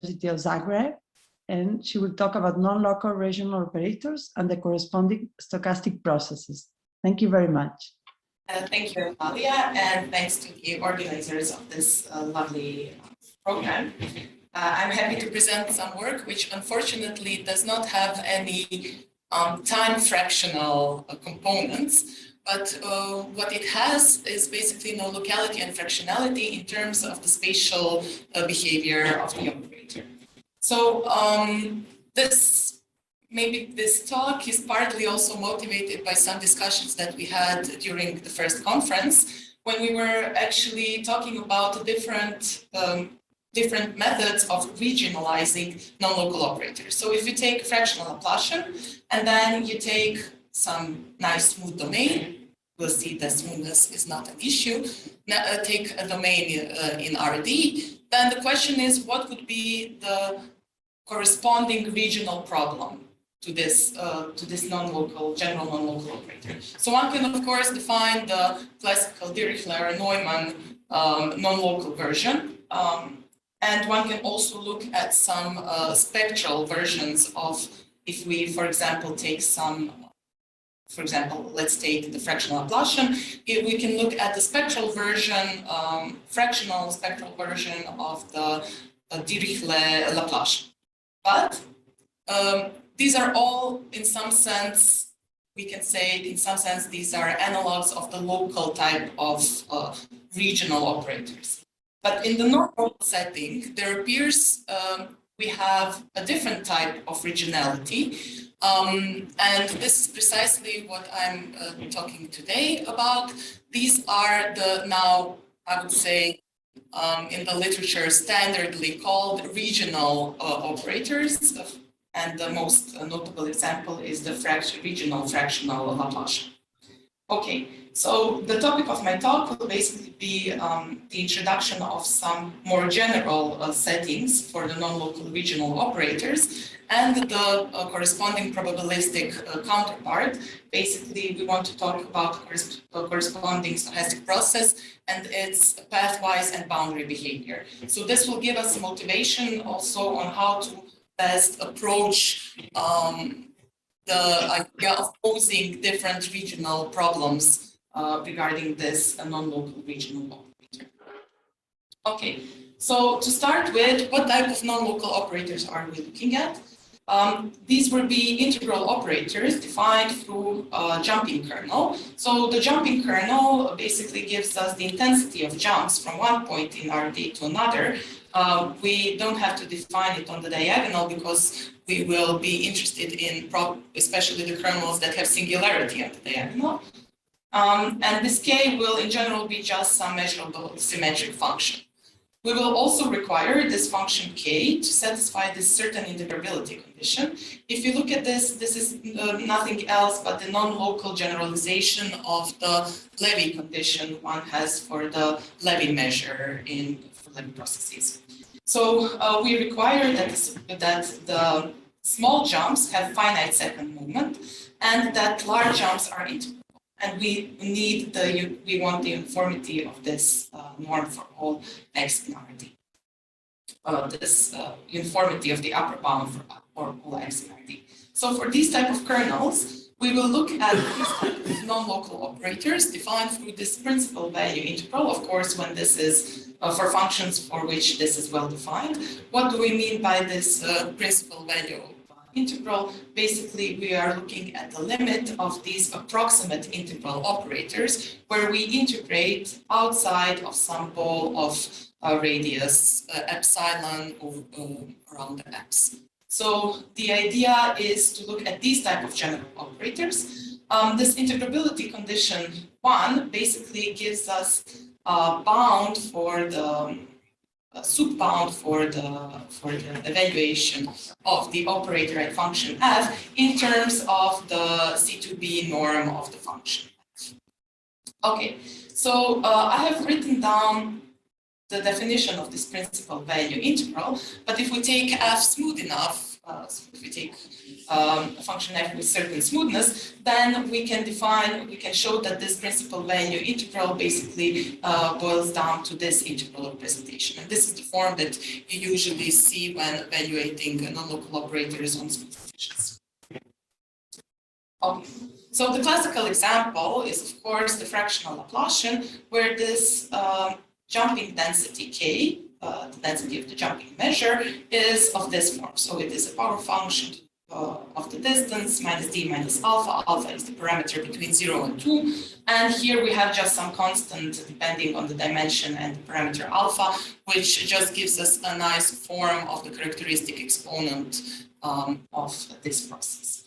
University of Zagreb, and she will talk about non-local regional operators and the corresponding stochastic processes. Thank you very much. Thank you, Amalia, and thanks to the organizers of this lovely program. I'm happy to present some work which unfortunately does not have any time fractional components, but what it has is basically non-locality and fractionality in terms of the spatial behavior of the operator. So this talk is partly also motivated by some discussions that we had during the first conference, when we were actually talking about different methods of regionalizing non-local operators. So if you take fractional Laplacian, and then you take some nice smooth domain, we'll see that smoothness is not an issue, take a domain in RD, then the question is, what would be the corresponding regional problem to this non-local, general non-local operator? So one can, of course, define the classical Dirichlet Neumann non-local version. And one can also look at some spectral versions of, if we, for example, take some, for example, let's take the fractional Laplacian. If we can look at the spectral version, fractional spectral version of the Dirichlet Laplacian. But these are all, in some sense, we can say, in some sense, these are analogs of the local type of regional operators. But in the normal setting, there appears we have a different type of regionality. And this is precisely what I'm talking today about. These are the now, I would say, in the literature, standardly called regional operators. And the most notable example is the regional fractional Laplacian. Okay, so the topic of my talk will basically be the introduction of some more general settings for the non-local regional operators and the corresponding probabilistic counterpart. Basically, we want to talk about corresponding stochastic process and its pathwise and boundary behavior. So this will give us motivation also on how to best approach the idea of posing different regional problems regarding this non-local regional operator. Okay, so to start with, what type of non-local operators are we looking at? These will be integral operators defined through jumping kernel. So the jumping kernel basically gives us the intensity of jumps from one point in RD to another. We don't have to define it on the diagonal because we will be interested in especially the kernels that have singularity on the diagonal. And this K will in general be just some measurable symmetric function. We will also require this function K to satisfy this certain integrability condition. If you look at this, this is nothing else but the non-local generalization of the Levy condition one has for the Levy measure for Levy processes. So we require that the small jumps have finite second moment and that large jumps are integral. And we want the uniformity of this norm for all x in RD. This uniformity of the upper bound for all x in RD. So for these type of kernels, we will look at these type of non-local operators defined through this principal value integral. Of course, when this is for functions for which this is well defined. What do we mean by this principal value integral? Basically, we are looking at the limit of these approximate integral operators where we integrate outside of some ball of radius epsilon around the x. So the idea is to look at these type of general operators. This integrability condition 1 basically gives us a bound for the subbound for the evaluation of the operator at function f in terms of the C2b norm of the function. Okay, so I have written down the definition of this principal value integral, but if we take f smooth enough, so if we take a function f with certain smoothness, then we can show that this principal value integral basically boils down to this integral representation. And this is the form that you usually see when evaluating non-local operators on smooth functions. Okay. So the classical example is, of course, the fractional Laplacian, where this jumping density k, the density of the jumping measure, is of this form. So it is a power function of the distance minus d minus alpha. Alpha is the parameter between 0 and 2. And here we have just some constant depending on the dimension and the parameter alpha, which just gives us a nice form of the characteristic exponent of this process.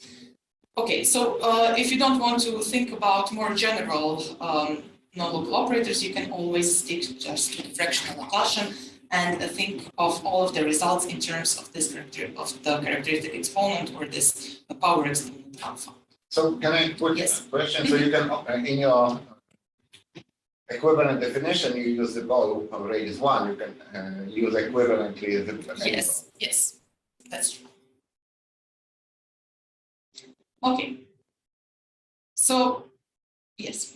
Okay, so if you don't want to think about more general non-local operators, you can always stick just to the fractional Laplacian and think of all of the results in terms of this characteristic exponent or this power exponent alpha. So can I put a question? So you can, in your equivalent definition, you use the ball of radius 1, you can use equivalently the Yes, that's true. Okay, so yes,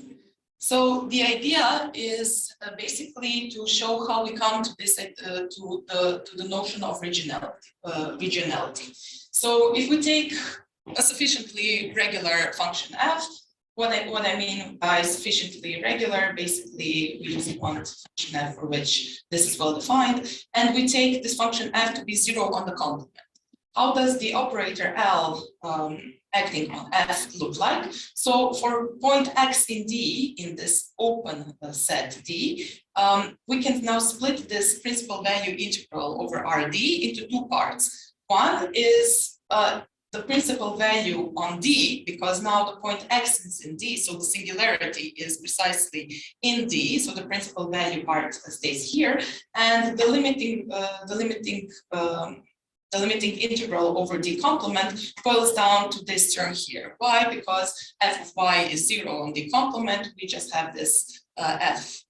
so the idea is basically to show how we come to this to the notion of regionality. So if we take a sufficiently regular function f, what I mean by sufficiently regular, basically we just want function f for which this is well defined, and we take this function f to be 0 on the complement. How does the operator L acting on f look like? So for point x in D, in this open set D, we can now split this principal value integral over Rd into two parts. One is the principal value on D, because now the point x is in D, so the singularity is precisely in D, so the principal value part stays here, and the limiting integral over D complement boils down to this term here. Why? Because f of y is 0 on D complement. We just have this f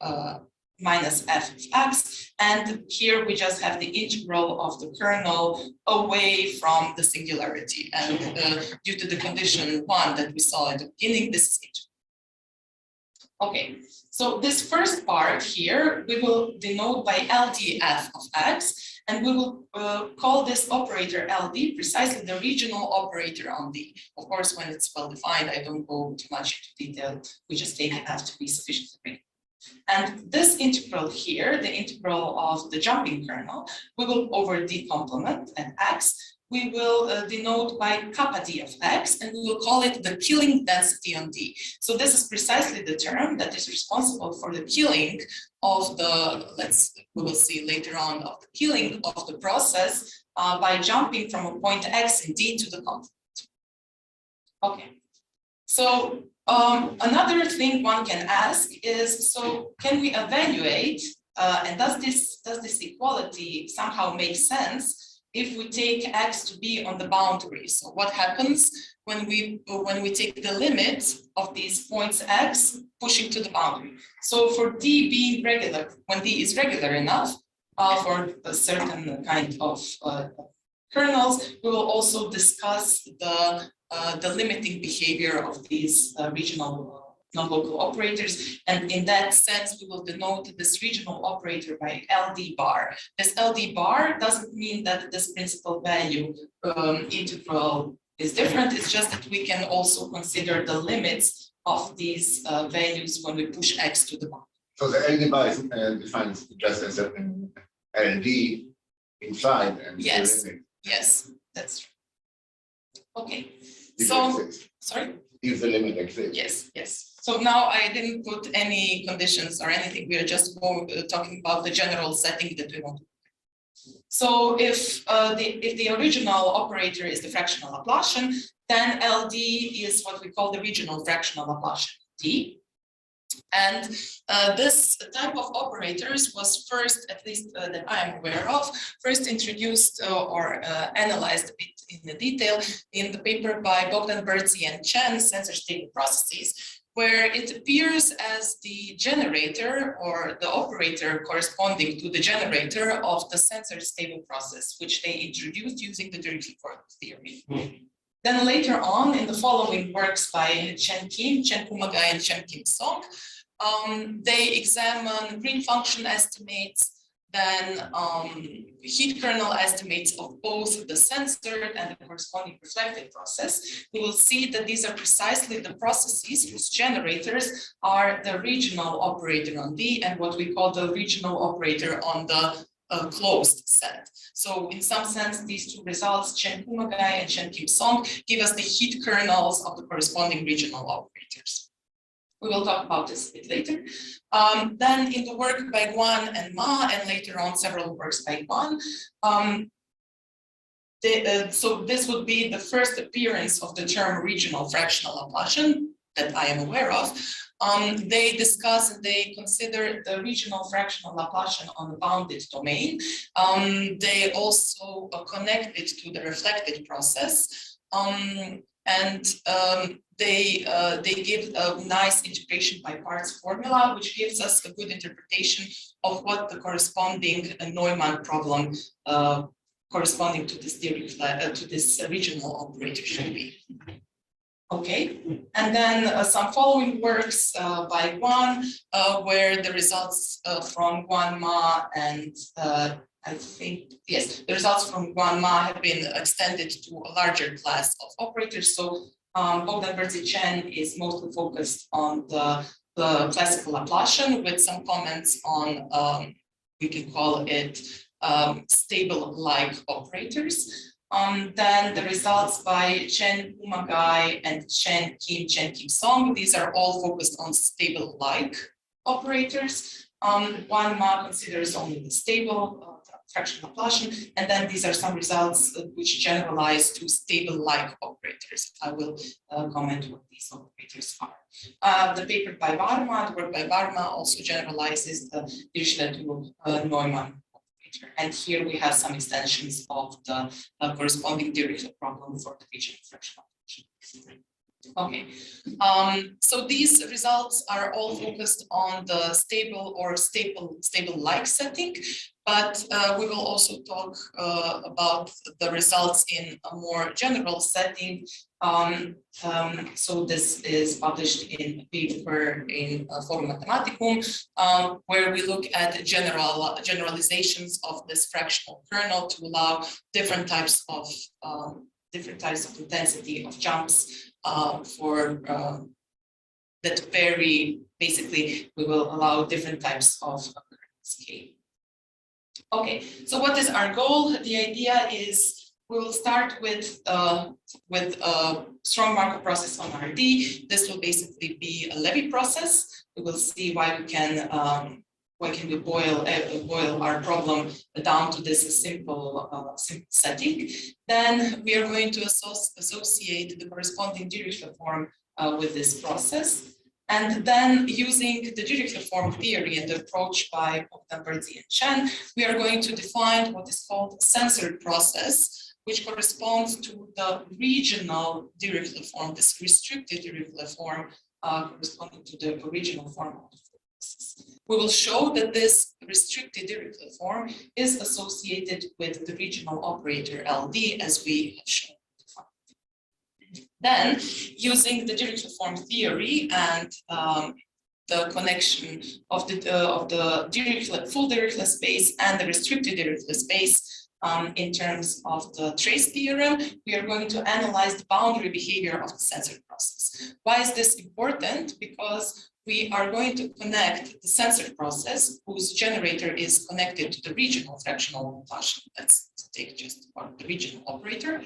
minus f of x. And here we just have the integral of the kernel away from the singularity. And due to the condition 1 that we saw at the beginning, this is integral. Okay, so this first part here, we will denote by LDF of x. And we will call this operator LD precisely the regional operator on D. Of course, when it's well defined, I don't go too much into detail. We just take f to be sufficiently big. And this integral here, the integral of the jumping kernel, we will over D complement and x, we will denote by kappa D of x, and we will call it the killing density on D. So this is precisely the term that is responsible for the killing of the, we will see later on, of the killing of the process by jumping from a point x in D to the complement. Okay, so another thing one can ask is, so can we evaluate, and does this equality somehow make sense if we take x to be on the boundary? So what happens when we take the limit of these points x pushing to the boundary? So for D being regular, when D is regular enough for a certain kind of kernels, we will also discuss the limiting behavior of these regional non-local operators, and in that sense, we will denote this regional operator by LD bar. This LD bar doesn't mean that this principal value integral is different. It's just that we can also consider the limits of these values when we push x to the bound. So the LD bar is defined just as a LD inside and yes, the limit. Yes, that's true. Okay, If so sorry. If the limit exists. Yes, yes. So now I didn't put any conditions or anything. We are just talking about the general setting that we want. So if the original operator is the fractional Laplacian, then LD is what we call the regional fractional Laplacian D. And this type of operators was first, at least that I am aware of, first introduced or analyzed a bit in the detail in the paper by Bogdan Bertzi and Chen, censored stable processes, where it appears as the generator or the operator corresponding to the generator of the censored stable process, which they introduced using the Dirichlet theory. Then later on, in the following works by Chen Kim, Chen Kumagai, and Chen Kim Song, they examine green function estimates, then heat kernel estimates of both the censored and the corresponding reflected process. We will see that these are precisely the processes whose generators are the regional operator on D and what we call the regional operator on the closed set. So in some sense, these two results, Chen Kumagai and Chen Kim Song, give us the heat kernels of the corresponding regional operators. We will talk about this a bit later. Then in the work by Guan and Ma, and later on several works by Guan, so this would be the first appearance of the term regional fractional Laplacian that I am aware of. They discuss and they consider the regional fractional Laplacian on the bounded domain. They also connect it to the reflected process. They give a nice integration by parts formula, which gives us a good interpretation of what the corresponding Neumann problem corresponding to this Dirichlet, to this regional operator should be. Okay, and then some following works by Guan, where the results from Guan Ma and I think, yes, the results from Guan Ma have been extended to a larger class of operators. So Bogdan Berzi-Chen is mostly focused on the classical Laplacian with some comments on, we can call it stable-like operators. Then the results by Chen Kumagai and Chen Kim Song, these are all focused on stable-like operators. Guan Ma considers only the stable fractional Laplacian, and then these are some results which generalize to stable-like operators. I will comment what these operators are. The paper by Varma, the work by Varma also generalizes the Dirichlet to Neumann operator. And here we have some extensions of the corresponding Dirichlet problem for the regional fractional Laplacian. Okay, so these results are all focused on the stable or stable-like setting, but we will also talk about the results in a more general setting. So this is published in a paper in Forum Mathematicum, where we look at generalizations of this fractional kernel to allow different types of intensity of jumps that vary. Basically, we will allow different types of scale. Okay, so what is our goal? The idea is we will start with a strong Markov process on RD. This will basically be a Levy process. We will see why we boil our problem down to this simple setting. Then we are going to associate the corresponding Dirichlet form with this process. And then using the Dirichlet form theory and the approach by Bogdan Berzi and Chen, we are going to define what is called censored process, which corresponds to the regional Dirichlet form, this restricted Dirichlet form corresponding to the original form of the process. We will show that this restricted Dirichlet form is associated with the regional operator LD, as we have shown. Then, using the Dirichlet form theory and the connection of the full Dirichlet space and the restricted Dirichlet space in terms of the trace theorem, we are going to analyze the boundary behavior of the censored process. Why is this important? Because we are going to connect the censored process, whose generator is connected to the regional fractional Laplacian. Let's take just the regional operator.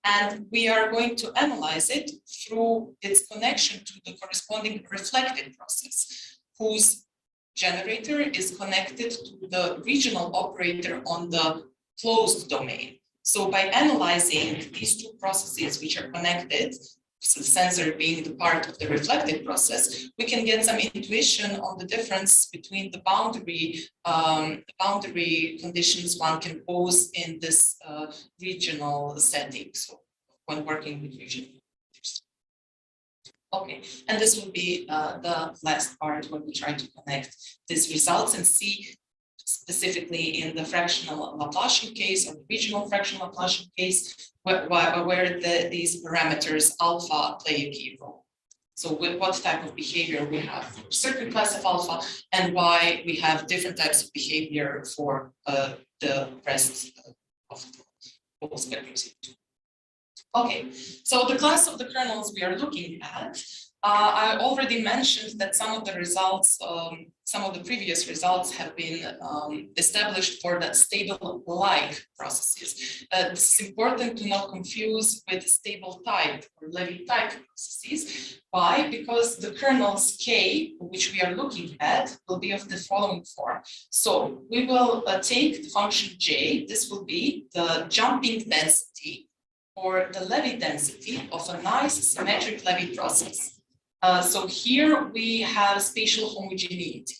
And we are going to analyze it through its connection to the corresponding reflected process, whose generator is connected to the regional operator on the closed domain. So by analyzing these two processes which are connected, so the censored being the part of the reflected process, we can get some intuition on the difference between the boundary conditions one can pose in this regional setting, so when working with regional operators. Okay, and this will be the last part when we try to connect these results and see specifically in the fractional Laplacian case or the regional fractional Laplacian case where these parameters alpha play a key role. So with what type of behavior we have for a certain class of alpha and why we have different types of behavior for the rest of the whole spectrum. Okay, so the class of the kernels we are looking at, I already mentioned that some of the results, some of the previous results have been established for the stable-like processes. This is important to not confuse with stable type or Levy type processes. Why? Because the kernels K, which we are looking at, will be of the following form. So we will take the function J. This will be the jumping density or the Levy density of a nice symmetric Levy process. So here we have spatial homogeneity.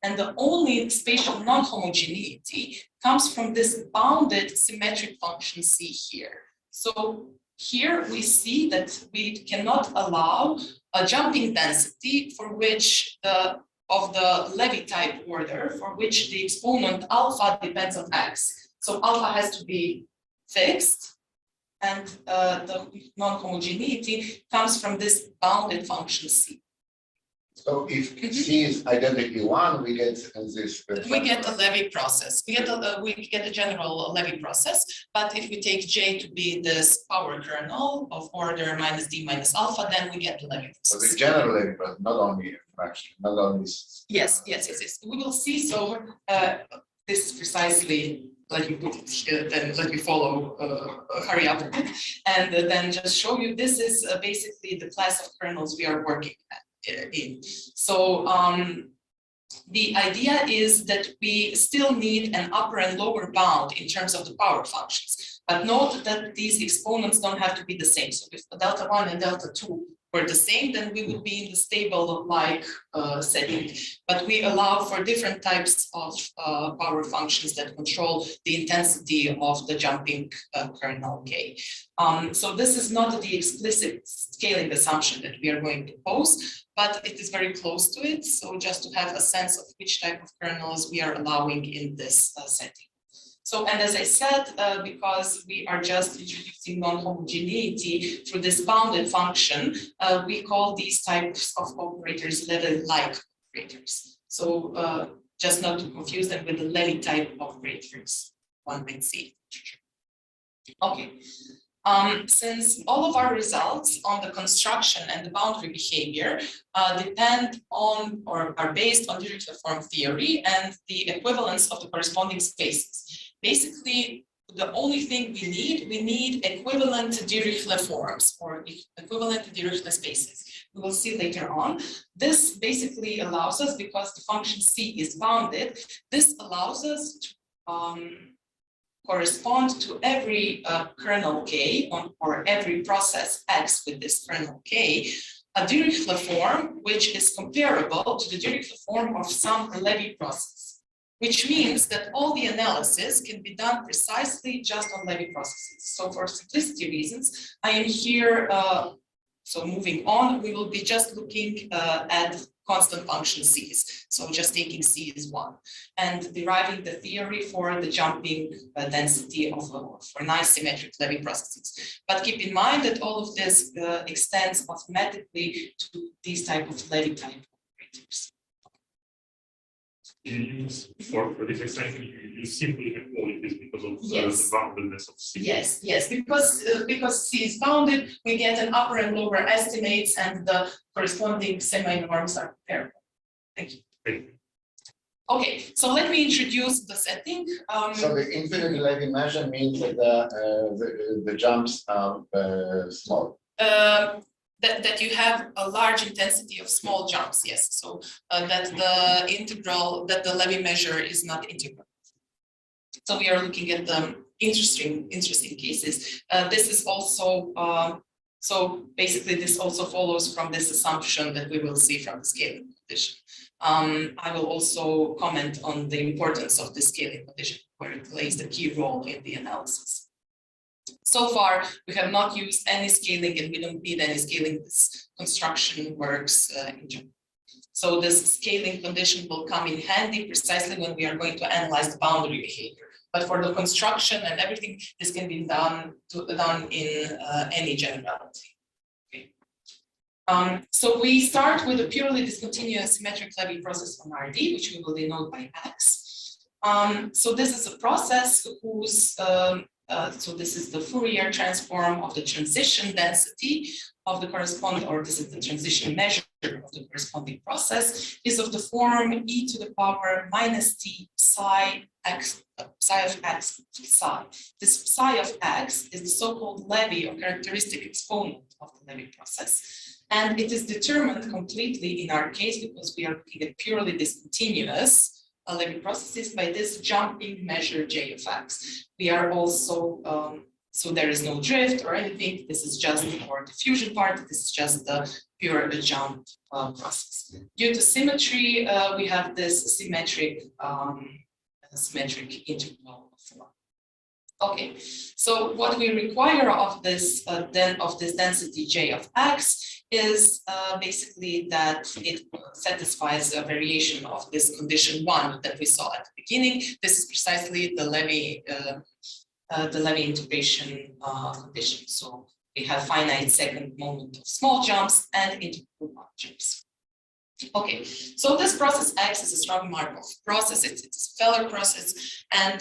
And the only spatial non-homogeneity comes from this bounded symmetric function C here. So here we see that we cannot allow a jumping density for which of the Levy type order, for which the exponent alpha depends on x. So alpha has to be fixed. And the non-homogeneity comes from this bounded function C. So if C is identically 1, we get this. We get a Levy process. We get a general Levy process. But if we take J to be this power kernel of order minus D minus alpha, then we get the Levy process. So the general Levy process, not only fraction, not only. Yes. We will see. So this is precisely. Let me put it here, then let me follow, hurry up, and then just show you this is basically the class of kernels we are working in. So the idea is that we still need an upper and lower bound in terms of the power functions, but note that these exponents don't have to be the same. So if the delta 1 and delta 2 were the same, then we would be in the stable-like setting. But we allow for different types of power functions that control the intensity of the jumping kernel K. So this is not the explicit scaling assumption that we are going to pose, but it is very close to it. So just to have a sense of which type of kernels we are allowing in this setting. So, and as I said, because we are just introducing non-homogeneity through this bounded function, we call these types of operators Levy-like operators. So just not to confuse them with the Levy type operators one might see. Okay. Since all of our results on the construction and the boundary behavior depend on or are based on Dirichlet form theory and the equivalence of the corresponding spaces. Basically, the only thing we need equivalent Dirichlet forms or equivalent Dirichlet spaces. We will see later on. This basically allows us, because the function C is bounded, this allows us to correspond to every kernel K or every process X with this kernel K, a Dirichlet form which is comparable to the Dirichlet form of some Levy process, which means that all the analysis can be done precisely just on Levy processes. So for simplicity reasons, I am here, so moving on, we will be just looking at constant function C's. So just taking C as 1 and deriving the theory for the jumping density of for nice symmetric Levy processes. But keep in mind that all of this extends mathematically to these type of Levy type operators. You use for this extension, you simply have qualities because of the boundedness of C. Yes, because C is bounded, we get an upper and lower estimates, and the corresponding semi-norms are comparable. Thank you. Thank you. Okay, so let me introduce the setting. So the infinite Levy measure means that the jumps are small. That you have a large intensity of small jumps, yes. So that the Levy measure is not integral. So we are looking at the interesting cases. This is also so basically this also follows from this assumption that we will see from the scaling condition. I will also comment on the importance of the scaling condition, where it plays the key role in the analysis. So far, we have not used any scaling, and we don't need any scaling. This construction works in general. So this scaling condition will come in handy precisely when we are going to analyze the boundary behavior. But for the construction and everything, this can be done in any generality. Okay. So we start with a purely discontinuous symmetric Levy process on RD, which we will denote by X. So this is a process whose so this is the Fourier transform of the transition density of the corresponding, or this is the transition measure of the corresponding process, is of the form e to the power minus t psi x, psi of x psi. This psi of x is the so-called Levy or characteristic exponent of the Levy process. And it is determined completely in our case, because we are looking at purely discontinuous Levy processes, by this jumping measure j of x. We are also, so there is no drift or anything. This is just, or diffusion part, this is just the pure jump process. Due to symmetry, we have this symmetric integral form. Okay, so what we require of this density j of x is basically that it satisfies a variation of this condition 1 that we saw at the beginning. This is precisely the Levy integration condition. So we have finite second moment of small jumps and integral large jumps. Okay, so this process X is a strong Markov process. It's a Feller process, and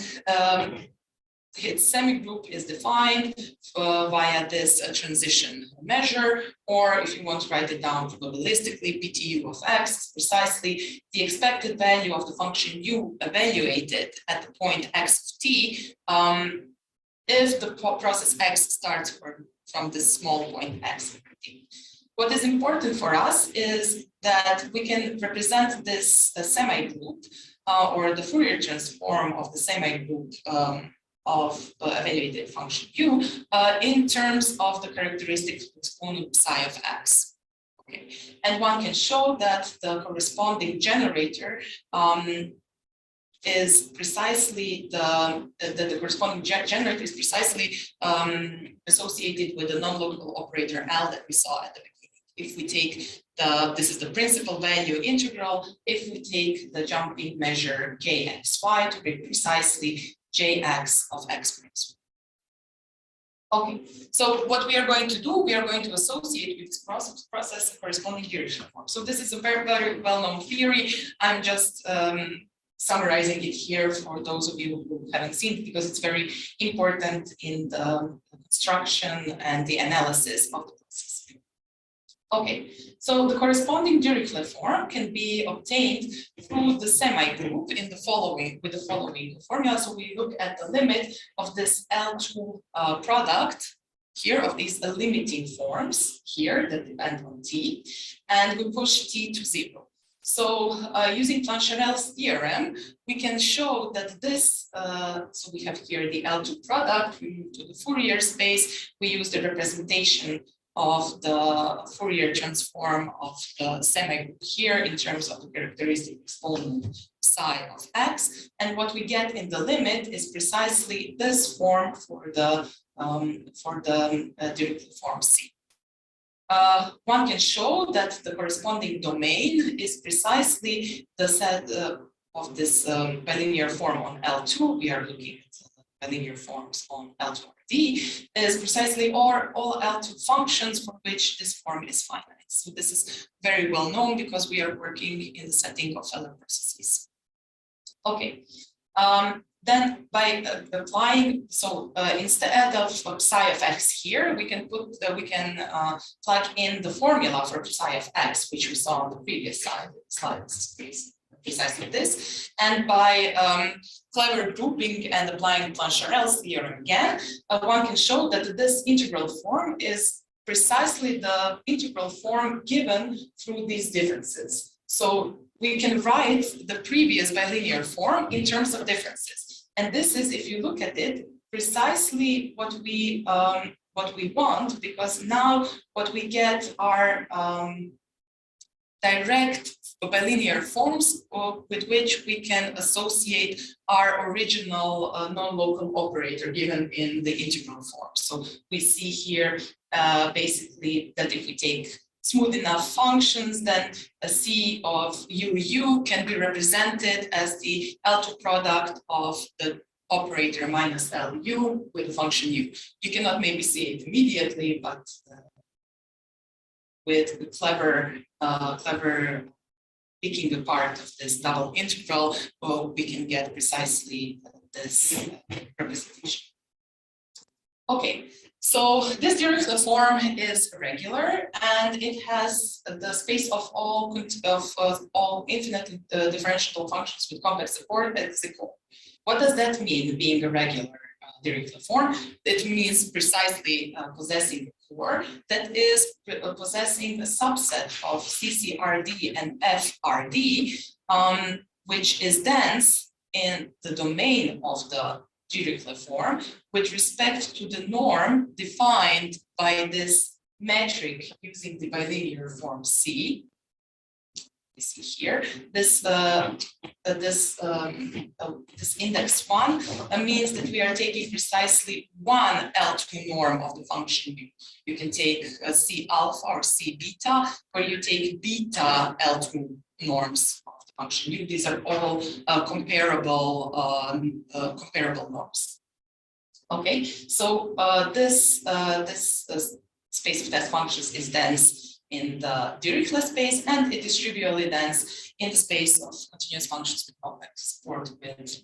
its semigroup is defined via this transition measure, or if you want to write it down probabilistically, PTU of x is precisely the expected value of the function u evaluated at the point x of t if the process x starts from this small point x of t. What is important for us is that we can represent this semigroup or the Fourier transform of the semigroup of evaluated function u in terms of the characteristic exponent psi of x. Okay. And one can show that the corresponding generator is precisely the corresponding generator is precisely associated with the non-local operator L that we saw at the beginning. If we take this is the principal value integral, if we take the jumping measure kxy to be precisely jx of x minus 1. Okay, so what we are going to do, we are going to associate with this process a corresponding Dirichlet form. So this is a very, very well-known theory. I'm just summarizing it here for those of you who haven't seen it, because it's very important in the construction and the analysis of the process. Okay, so the corresponding Dirichlet form can be obtained through the semigroup in the following formula. So we look at the limit of this L2 product here of these limiting forms here that depend on t, and we push t to 0. So using Plancherel's theorem, we can show that this, so we have here the L2 product, we move to the Fourier space, we use the representation of the Fourier transform of the semigroup here in terms of the characteristic exponent psi of x, and what we get in the limit is precisely this form for the Dirichlet form C. One can show that the corresponding domain is precisely the set of this bilinear form on L2. We are looking at bilinear forms on L2. D is precisely all L2 functions for which this form is finite. So this is very well known because we are working in the setting of Feller processes. Okay, then by applying, so instead of psi of x here, we can put plug in the formula for psi of x, which we saw on the previous slides. Precisely this, and by clever grouping and applying Plancherel's theorem again, one can show that this integral form is precisely the integral form given through these differences. So we can write the previous bilinear form in terms of differences, and this is, if you look at it, precisely what we want, because now what we get are direct bilinear forms with which we can associate our original non-local operator given in the integral form. So we see here basically that if we take smooth enough functions, then a C of UU can be represented as the L2 product of the operator minus LU with the function U. You cannot maybe see it immediately, but with the clever picking apart of this double integral, we can get precisely this representation. Okay, so this Dirichlet form is regular, and it has the space of all infinitely differentiable functions with complex support as a core. What does that mean, being a regular Dirichlet form? It means precisely possessing a core that is possessing a subset of CCRD and FRD, which is dense in the domain of the Dirichlet form with respect to the norm defined by this metric using the bilinear form C. We see here this index 1 means that we are taking precisely one L2 norm of the function U. You can take C alpha or C beta, or you take beta L2 norms of the function U. These are all comparable norms. Okay, so this space of test functions is dense in the Dirichlet space, and it is trivially dense in the space of continuous functions with complex support with.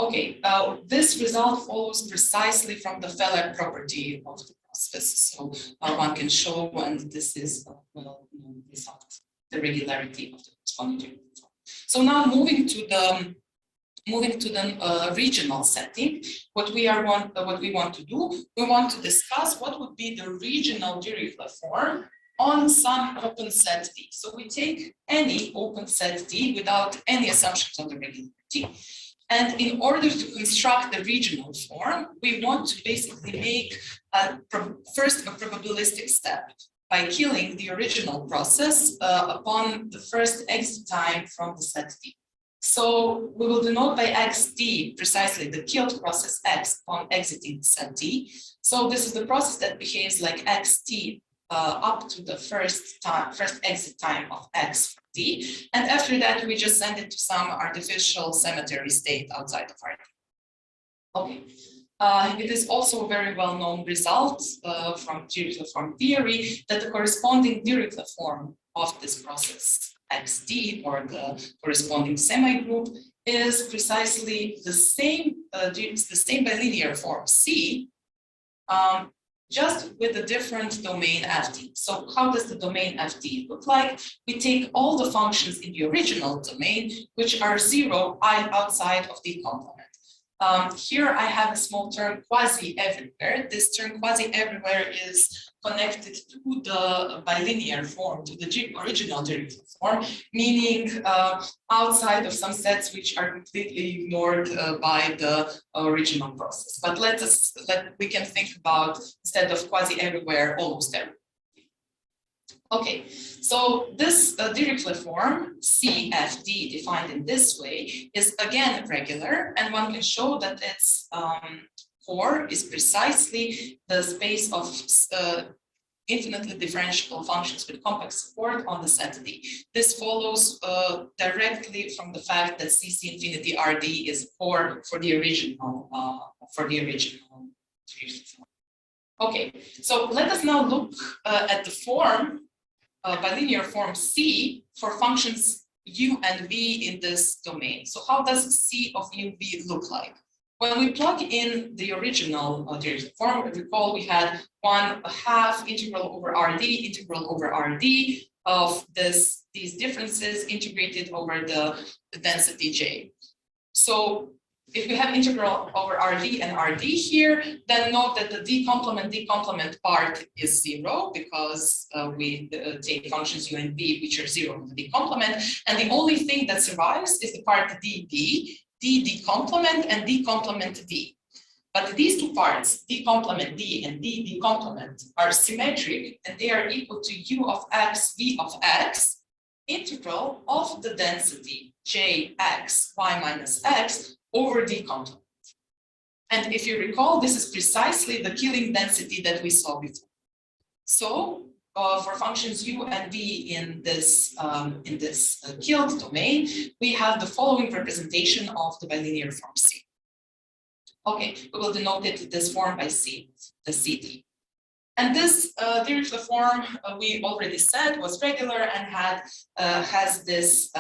Okay, this result follows precisely from the Feller property of the process. So one can show, and this is well-known result, the regularity of the corresponding Dirichlet form. So now moving to the regional setting, what we want to do, we want to discuss what would be the regional Dirichlet form on some open set D. So we take any open set D without any assumptions on the regularity. And in order to construct the regional form, we want to basically make first a probabilistic step by killing the original process upon the first exit time from the set D. So we will denote by xt precisely the killed process x upon exiting set D. So this is the process that behaves like xt up to the first exit time of x from D. And after that, we just send it to some artificial cemetery state outside of R D. Okay. It is also a very well-known result from Dirichlet form theory that the corresponding Dirichlet form of this process XD, or the corresponding semi-group, is precisely the same bilinear form C, just with a different domain FD. So how does the domain FD look like? We take all the functions in the original domain, which are 0 outside of the complement. Here I have a small term quasi-everywhere. This term quasi-everywhere is connected to the bilinear form, to the original Dirichlet form, meaning outside of some sets which are completely ignored by the original process. But we can think about, instead of quasi-everywhere, almost everywhere. Okay, so this Dirichlet form, CFD, defined in this way, is again regular, and one can show that its core is precisely the space of infinitely differentiable functions with complex support on the set D. This follows directly from the fact that CC infinity RD is a core for the original Dirichlet form. Okay, so let us now look at the form, bilinear form C for functions U and V in this domain. So how does C of UV look like? When we plug in the original Dirichlet form, recall we had 1/2 integral over RD, integral over RD of these differences integrated over the density J. So if we have integral over RD and RD here, then note that the D complement part is 0 because we take functions U and V which are 0 in the D complement, and the only thing that survives is the part DD, D complement and D complement D. But these two parts, D complement D and D complement, are symmetric, and they are equal to U of X, V of X integral of the density Jx y minus x over d complement. And if you recall, this is precisely the killing density that we saw before. So for functions u and v in this killed domain, we have the following representation of the bilinear form C. Okay, we will denote it this form by C, the CD. And this Dirichlet form, we already said, was regular and has this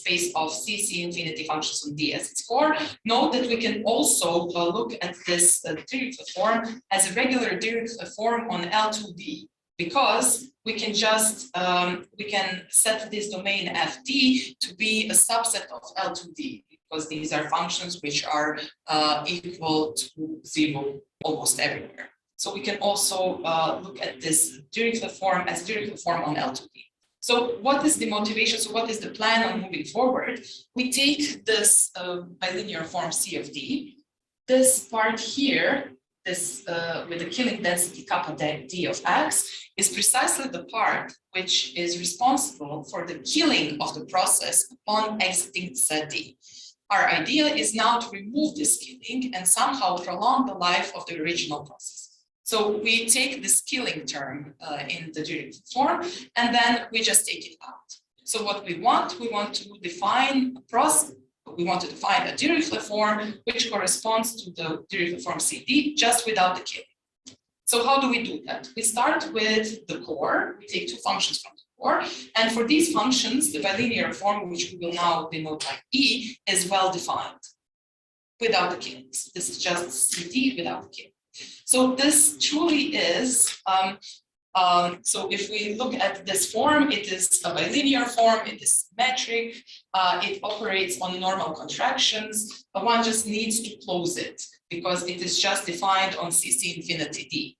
space of CC infinity functions on D as its core. Note that we can also look at this Dirichlet form as a regular Dirichlet form on L2D, because we can just we can set this domain FD to be a subset of L2D, because these are functions which are equal to 0 almost everywhere. So we can also look at this Dirichlet form as Dirichlet form on L2D. So what is the motivation? So what is the plan on moving forward? We take this bilinear form C of D. This part here, this with the killing density kappa d of x, is precisely the part which is responsible for the killing of the process upon exiting set D. Our idea is now to remove this killing and somehow prolong the life of the original process. So we take this killing term in the Dirichlet form, and then we just take it out. So what we want to define a process. We want to define a Dirichlet form which corresponds to the Dirichlet form CD just without the killing. So how do we do that? We start with the core. We take two functions from the core, and for these functions, the bilinear form, which we will now denote like E, is well defined without the killings. This is just CD without the killing. So this truly is, so if we look at this form, it is a bilinear form, it is symmetric, it operates on normal contractions, but one just needs to close it because it is just defined on CC infinity D.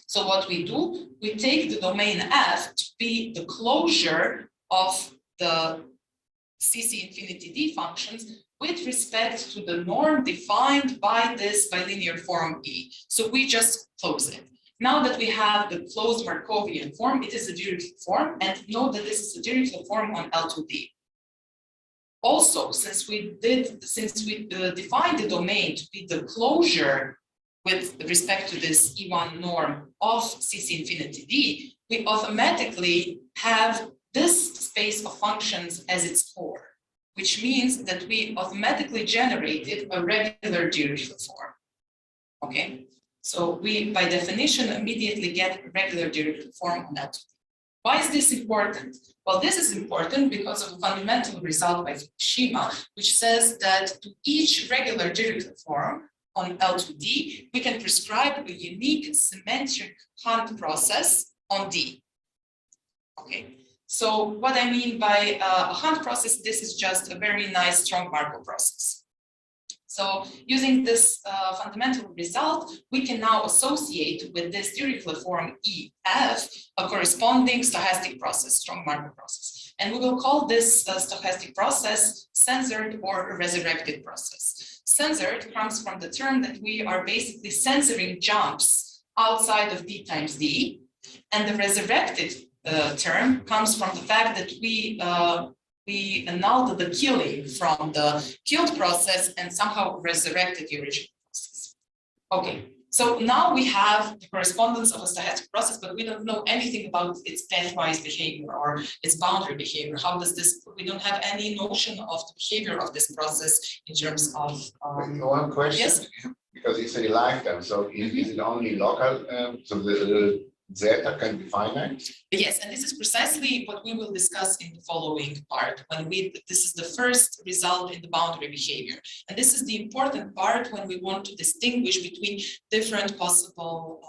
So what we do, we take the domain F to be the closure of the CC infinity D functions with respect to the norm defined by this bilinear form E. So we just close it. Now that we have the closed Markovian form, it is a Dirichlet form, and note that this is a Dirichlet form on L2D. Also, since we defined the domain to be the closure with respect to this E1 norm of CC infinity D, we automatically have this space of functions as its core, which means that we automatically generated a regular Dirichlet form. Okay, so we, by definition, immediately get a regular Dirichlet form on L2D. Why is this important? Well, this is important because of a fundamental result by Fukushima, which says that to each regular Dirichlet form on L2D, we can prescribe a unique symmetric Hunt process on D. Okay. So what I mean by a Hunt process, this is just a very nice, strong Markov process. So using this fundamental result, we can now associate with this Dirichlet form EF a corresponding stochastic process, strong Markov process. And we will call this stochastic process censored or resurrected process. Censored comes from the term that we are basically censoring jumps outside of D times D. And the resurrected term comes from the fact that we annulled the killing from the killed process and somehow resurrected the original process. Okay, so now we have the correspondence of a stochastic process, but we don't know anything about its pathwise behavior or its boundary behavior. How does this, we don't have any notion of the behavior of this process in terms of... One question, yes? Because it's a lifetime, so is it only local, so the zeta can be finite? Yes, and this is precisely what we will discuss in the following part. This is the first result in the boundary behavior, and this is the important part when we want to distinguish between different possible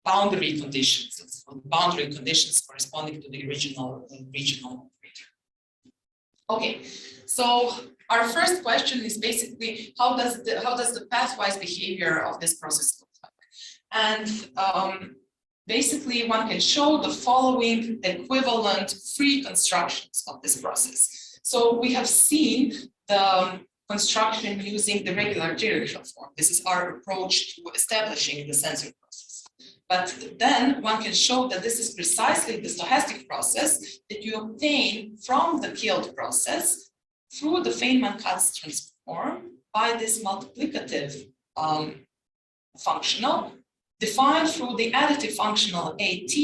boundary conditions, boundary conditions corresponding to the original operator. Okay, so our first question is basically how does the pathwise behavior of this process look like? And basically one can show the following equivalent free constructions of this process. So we have seen the construction using the regular Dirichlet form. This is our approach to establishing the censored process. But then one can show that this is precisely the stochastic process that you obtain from the killed process through the Feynman-Katz transform by this multiplicative functional defined through the additive functional AT,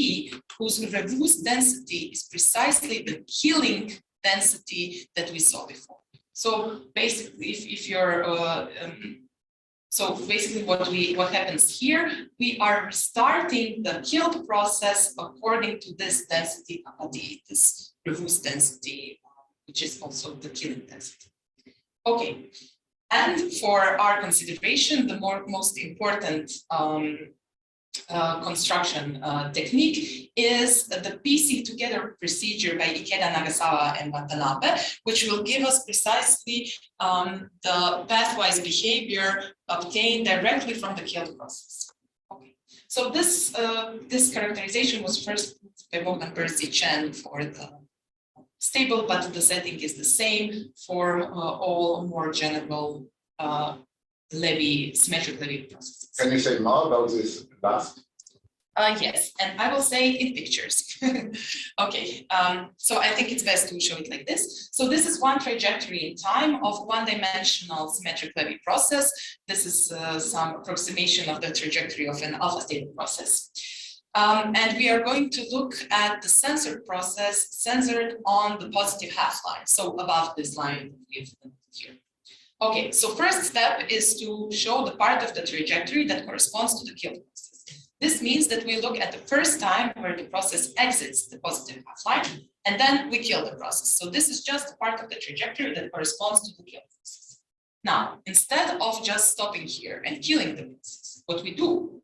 whose reduced density is precisely the killing density that we saw before. So basically, if you're so basically what happens here, we are restarting the killed process according to this density AD, this reduced density, which is also the killing density. Okay, and for our consideration, the most important construction technique is the piecing together procedure by Ikeda, Nagasawa, and Watanabe, which will give us precisely the pathwise behavior obtained directly from the killed process. Okay. So this characterization was first by Bogdan Percy Chen for the stable, but the setting is the same for all more general symmetric Levy processes. Can you say more about this dust? Yes, and I will say in pictures. Okay, so I think it's best to show it like this. So this is one trajectory in time of one-dimensional symmetric Levy process. This is some approximation of the trajectory of an alpha stable process. And we are going to look at the censored process censored on the positive half line, so above this line we've here. Okay, so first step is to show the part of the trajectory that corresponds to the killed process. This means that we look at the first time where the process exits the positive half line, and then we kill the process. So this is just part of the trajectory that corresponds to the killed process. Now, instead of just stopping here and killing the process, what we do,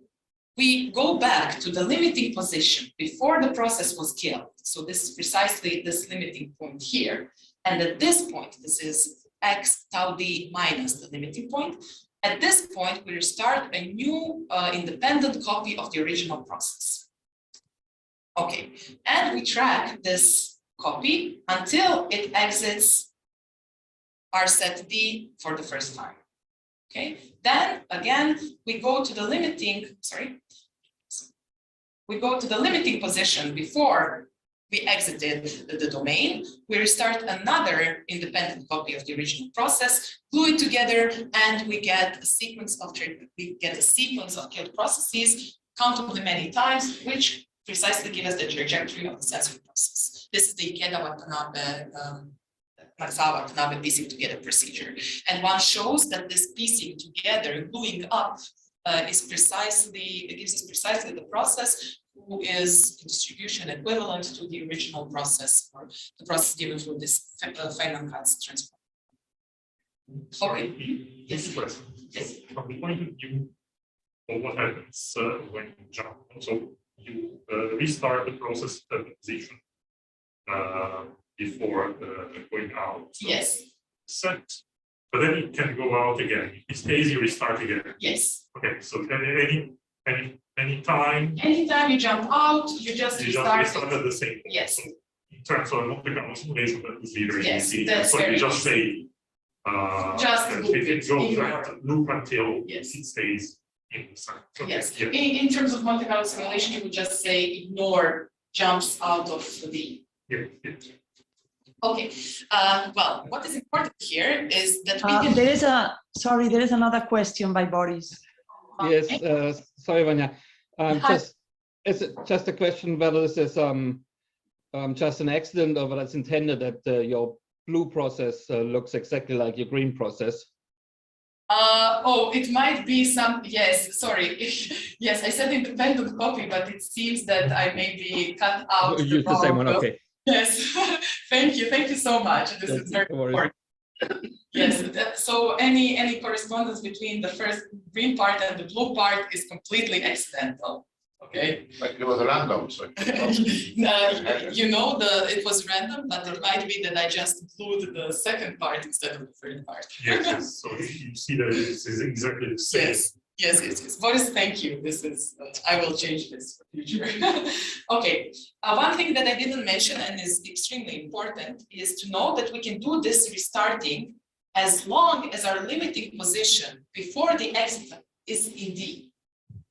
we go back to the limiting position before the process was killed. So this is precisely this limiting point here. And at this point, this is x tau d minus the limiting point. At this point, we restart a new independent copy of the original process. Okay, and we track this copy until it exits our set D for the first time. Okay, then again, we go to the limiting, we go to the limiting position before we exited the domain. We restart another independent copy of the original process, glue it together, and we get a sequence of killed processes, countably many times, which precisely give us the trajectory of the censored process. This is the Ikeda Watanabe Watanabe piecing together procedure. And one shows that this piecing together, gluing up, it gives us precisely the process who is a distribution equivalent to the original process, or the process given through this Feynman-Katz transform. Okay. Yes. Yes. From the point of view of what happens when you jump, so you restart the process at the position before going out. So yes. Set, but then it can go out again. If it stays, you restart again. Yes. Okay, so anytime you jump out, you just restart at the same point. Yes. So in terms of Nonlocal simulation, that is literally easy. That's so you just easy. say just it goes loop until yes. it stays in the center. Okay. Yes. Yeah. In terms of Monte-Carlo simulation, you would just say ignore jumps out of the. Yeah. Okay. Well, what is important here is that we can. There is another question by Boris. Yes, sorry, Vanja. It's just a question whether this is just an accident or whether it's intended that your blue process looks exactly like your green process. It might be some, yes, sorry. Yes, I said independent copy, but it seems that I maybe cut out You use the same one, okay. Yes, thank you so much. This is very important. Yes, so any correspondence between the first green part and the blue part is completely accidental. Okay. Like it was random, so. You know, it was random, but it might be that I just glued the second part instead of the third part. Yes, so you see that this is exactly the same. Yes. Boris, thank you. This is, I will change this for future. Okay, one thing that I didn't mention and is extremely important is to know that we can do this restarting as long as our limiting position before the exit is in D.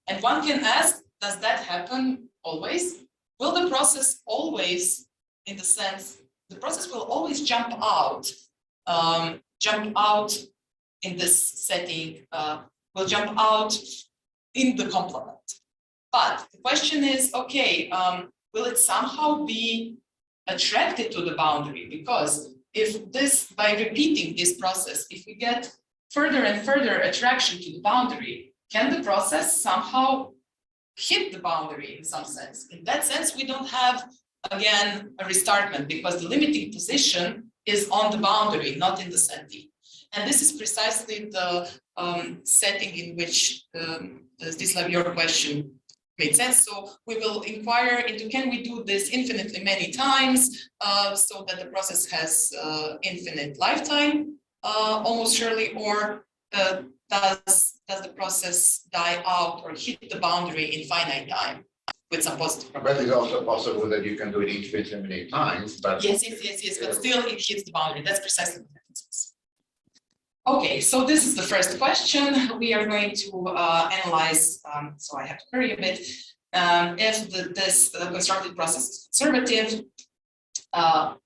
And one can ask does that happen always? Will the process always, in the sense, the process will always jump out in this setting, will jump out in the complement. But the question is, okay, will it somehow be attracted to the boundary? Because if this, by repeating this process, if we get further and further attraction to the boundary, can the process somehow hit the boundary in some sense? In that sense, we don't have, again, a restartment, because the limiting position is on the boundary, not in the set D. And this is precisely the setting in which your question made sense. So we will inquire into, can we do this infinitely many times so that the process has infinite lifetime, almost surely, or does the process die out or hit the boundary in finite time with some positive But it's also possible that you can do it infinitely many times, but yes, but still it hits the boundary. That's precisely what happens. Okay, so this is the first question. We are going to analyze, so I have to hurry a bit, if this constructed process is conservative.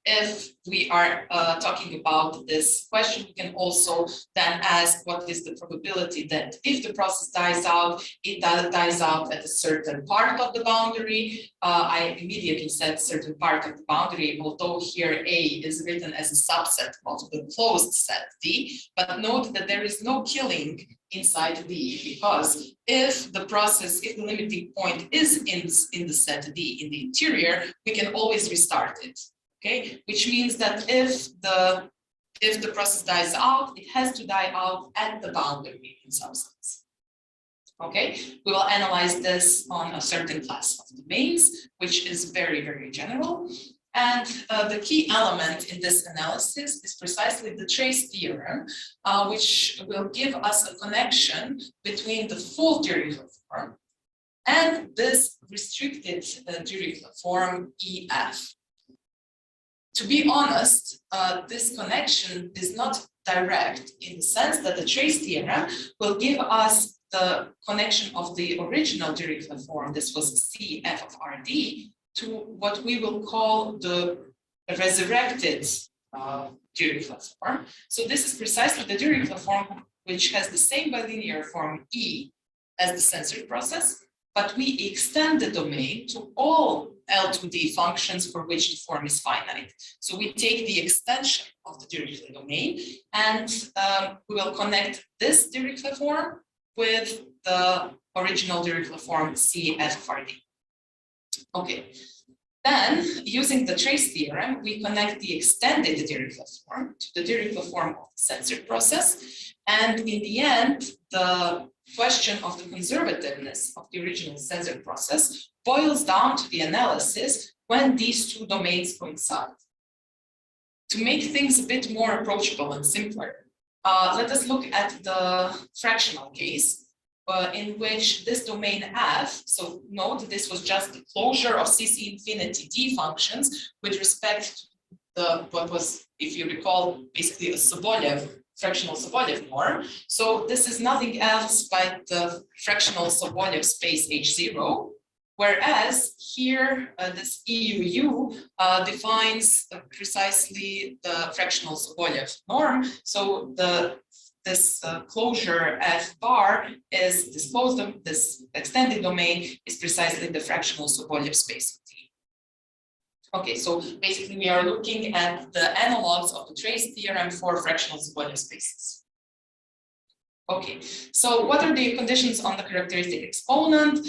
If we are talking about this question, we can also then ask what is the probability that if the process dies out, it dies out at a certain part of the boundary. I immediately said certain part of the boundary, although here A is written as a subset of the closed set D, but note that there is no killing inside D, because if the process, if the limiting point is in the set D, in the interior, we can always restart it. Okay, which means that if the process dies out, it has to die out at the boundary in some sense. Okay, we will analyze this on a certain class of domains, which is very, very general. And the key element in this analysis is precisely the trace theorem, which will give us a connection between the full Dirichlet form and this restricted Dirichlet form EF. To be honest, this connection is not direct in the sense that the trace theorem will give us the connection of the original Dirichlet form, this was CF of RD, to what we will call the resurrected Dirichlet form. So this is precisely the Dirichlet form which has the same bilinear form E as the censored process, but we extend the domain to all L2D functions for which the form is finite. So we take the extension of the Dirichlet domain and we will connect this Dirichlet form with the original Dirichlet form CFRD. Okay, then using the trace theorem, we connect the extended Dirichlet form to the Dirichlet form of the censored process. And in the end, the question of the conservativeness of the original censored process boils down to the analysis when these two domains coincide. To make things a bit more approachable and simpler, let us look at the fractional case in which this domain F, so note this was just the closure of CC infinity D functions with respect to what was, if you recall, basically a Sobolev, fractional Sobolev norm. So this is nothing else but the fractional Sobolev space H0. Whereas here, this EUU defines precisely the fractional Sobolev norm. So this closure F bar is disclosed, this extended domain is precisely the fractional Sobolev space. Okay, so basically we are looking at the analogs of the trace theorem for fractional Sobolev spaces. Okay, so what are the conditions on the characteristic exponent?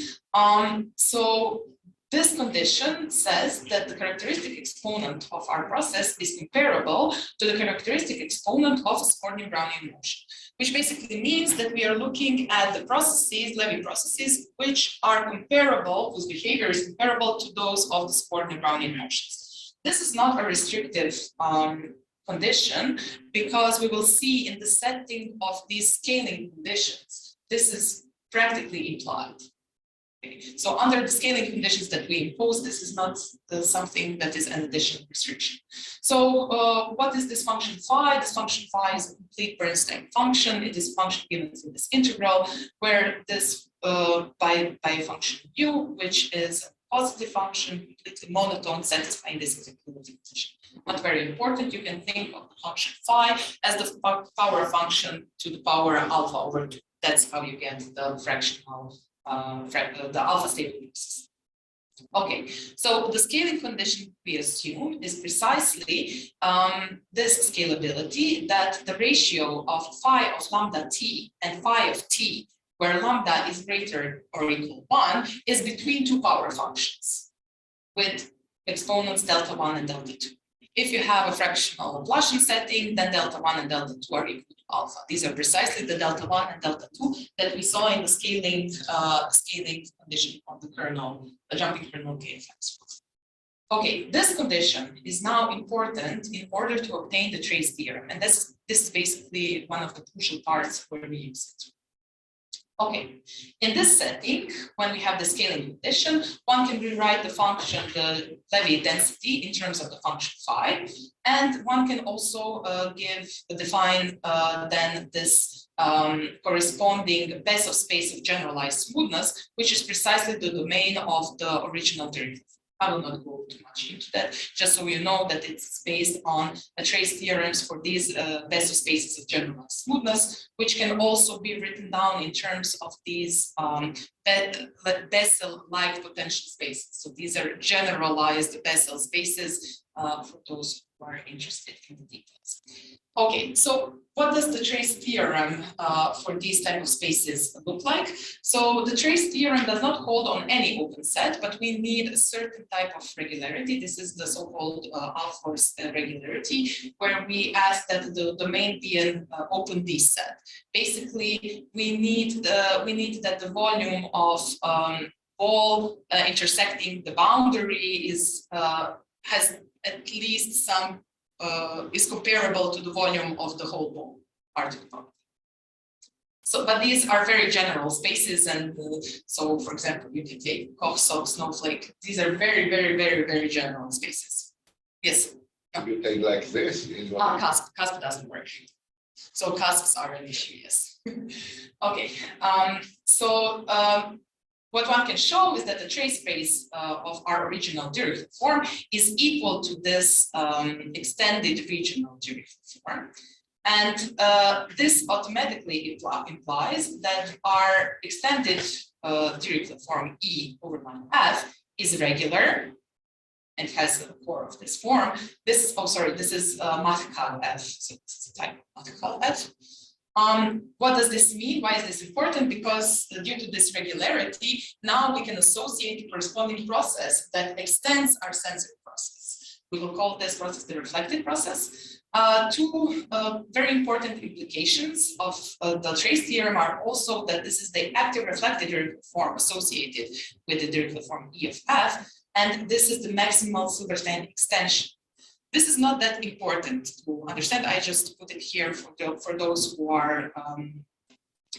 So this condition says that the characteristic exponent of our process is comparable to the characteristic exponent of a subordinate Brownian motion, which basically means that we are looking at the processes, Levy processes, which are comparable, whose behavior is comparable to those of the subordinate Brownian motions. This is not a restrictive condition, because we will see in the setting of these scaling conditions, this is practically implied. Okay. So under the scaling conditions that we impose, this is not something that is an additional restriction. So what is this function phi? This function phi is a complete Bernstein function. It is a function given through this integral, where this by a function u, which is a positive function, completely monotone, satisfying this equilibrium condition. Not very important. You can think of the function phi as the power function to the power alpha over 2. That's how you get the fractional, the alpha stable process. Okay, so the scaling condition we assume is precisely this scalability, that the ratio of phi of lambda t and phi of t, where lambda is greater or equal 1, is between two power functions with exponents delta 1 and delta 2. If you have a fractional Laplacian setting, then delta 1 and delta 2 are equal to alpha. These are precisely the delta 1 and delta 2 that we saw in the scaling condition of the kernel, the jumping kernel KFX. Okay, this condition is now important in order to obtain the trace theorem, and this is basically one of the crucial parts where we use it. Okay, in this setting, when we have the scaling condition, one can rewrite the function, the Levy density, in terms of the function phi, and one can also define then this corresponding Bessel space of generalized smoothness, which is precisely the domain of the original Dirichlet. I will not go too much into that, just so you know that it's based on trace theorems for these Bessel spaces of generalized smoothness, which can also be written down in terms of these Bessel-like potential spaces. So these are generalized Bessel spaces for those who are interested in the details. Okay, so what does the trace theorem for these type of spaces look like? So the trace theorem does not hold on any open set, but we need a certain type of regularity. This is the so-called Alfors regularity, where we ask that the domain be an open D set. Basically, we need that the volume of ball intersecting the boundary has at least some is comparable to the volume of the whole ball particle. So, but these are very general spaces, and so, for example, you can take Koch, snowflake. These are very, very, very, very general spaces. Yes. You take like this. Cusp doesn't work. So cusps are an issue. Yes. Okay. What one can show is that the trace space of our original Dirichlet form is equal to this extended regional Dirichlet form. And this automatically implies that our extended Dirichlet form E over minus F is regular and has the core of this form. This is, this is Mathcal F. So this is a type of Mathcal F. What does this mean? Why is this important? Because due to this regularity, now we can associate the corresponding process that extends our censored process. We will call this process the reflected process. Two very important implications of the trace theorem are also that this is the active reflected Dirichlet form associated with the Dirichlet form E of F, and this is the maximal Silverstein extension. This is not that important to understand. I just put it here for those who are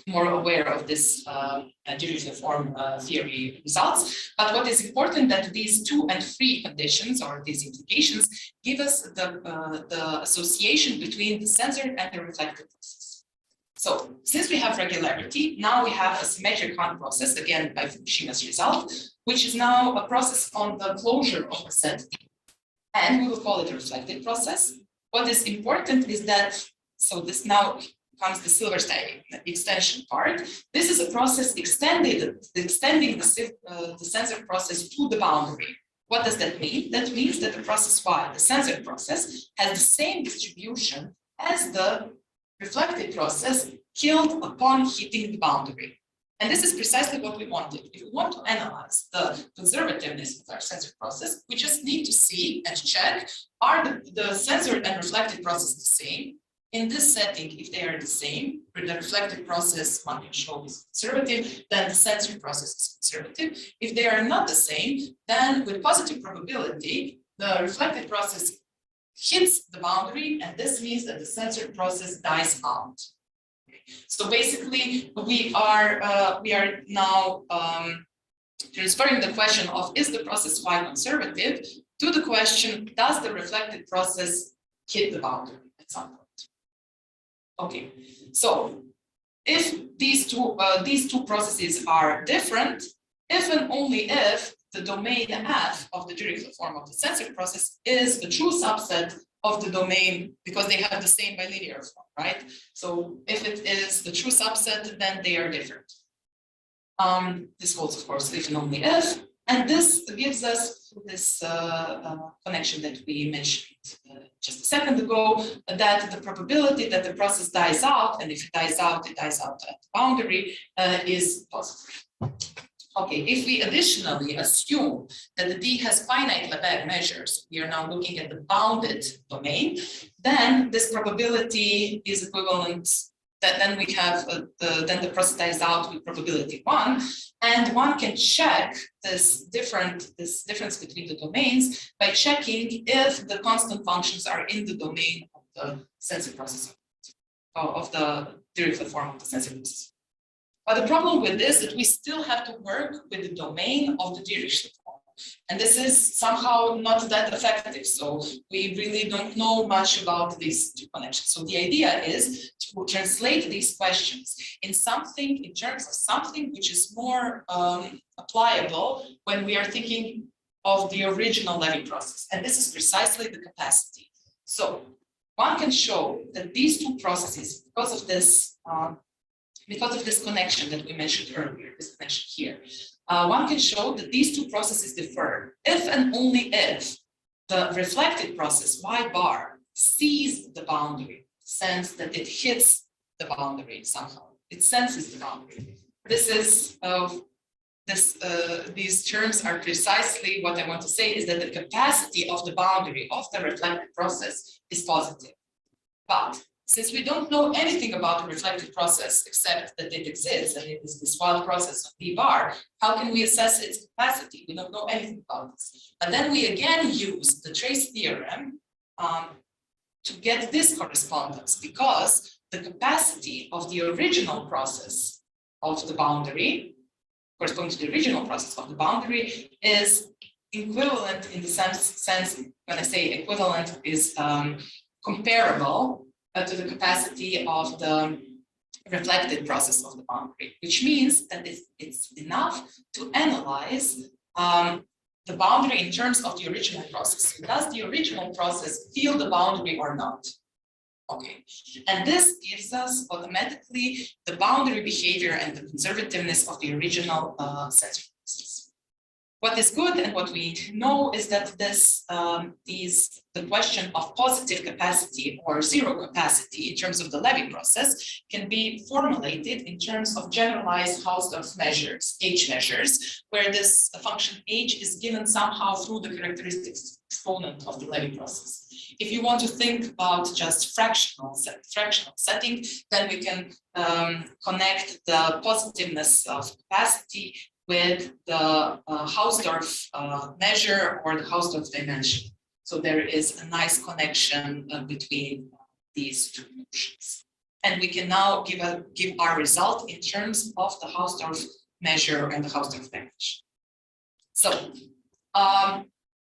more aware of this Dirichlet form theory results. But what is important that these 2 and 3 conditions, or these implications, give us the association between the censored and the reflected process. So since we have regularity, now we have a symmetric Hahn process, again by Fukushima's result, which is now a process on the closure of a set D. And we will call it a reflected process. What is important is that, so this now comes the Silverstein extension part. This is a process extending the censored process to the boundary. What does that mean? That means that the process Y, the censored process, has the same distribution as the reflected process killed upon hitting the boundary. And this is precisely what we wanted. If we want to analyze the conservativeness of our censored process, we just need to see and check, are the censored and reflected process the same? In this setting, if they are the same, the reflected process one can show is conservative, then the censored process is conservative. If they are not the same, then with positive probability, the reflected process hits the boundary, and this means that the censored process dies out. So basically, we are now transferring the question of is the process Y conservative to the question, does the reflected process hit the boundary at some point? Okay, so if these two processes are different, if and only if the domain F of the Dirichlet form of the censored process is a true subset of the domain, because they have the same bilinear form, right? So if it is the true subset, then they are different. This holds, of course, if and only if, and this gives us this connection that we mentioned just a second ago, that the probability that the process dies out, and if it dies out at the boundary, is positive. Okay, if we additionally assume that the D has finite Lebesgue measures, we are now looking at the bounded domain, then this probability is equivalent, that then we have, then the process dies out with probability 1, and one can check this difference between the domains by checking if the constant functions are in the domain of the censored process, of the Dirichlet form of the censored process. But the problem with this is that we still have to work with the domain of the Dirichlet form. And this is somehow not that effective. So we really don't know much about these two connections. So the idea is to translate these questions in something, in terms of something which is more applicable when we are thinking of the original Levy process. And this is precisely the capacity. So one can show that these two processes, because of this connection that we mentioned earlier, this connection here, one can show that these two processes differ if and only if the reflected process Y bar sees the boundary, sense that it hits the boundary somehow, it senses the boundary. This is these terms are precisely what I want to say, is that the capacity of the boundary of the reflected process is positive. But since we don't know anything about the reflected process except that it exists and it is this wild process of D bar, how can we assess its capacity? We don't know anything about this. And then we again use the trace theorem to get this correspondence, because the capacity of the original process of the boundary, corresponding to the original process of the boundary, is equivalent in the sense when I say equivalent is comparable to the capacity of the reflected process of the boundary, which means that it's enough to analyze the boundary in terms of the original process. Does the original process feel the boundary or not? Okay, and this gives us automatically the boundary behavior and the conservativeness of the original censored process. What is good and what we know is that this the question of positive capacity or zero capacity in terms of the Levy process can be formulated in terms of generalized Hausdorff measures, H measures, where this function H is given somehow through the characteristics exponent of the Levy process. If you want to think about just fractional setting, then we can connect the positiveness of capacity with the Hausdorff measure or the Hausdorff dimension. So there is a nice connection between these two notions. And we can now give our result in terms of the Hausdorff measure and the Hausdorff dimension. So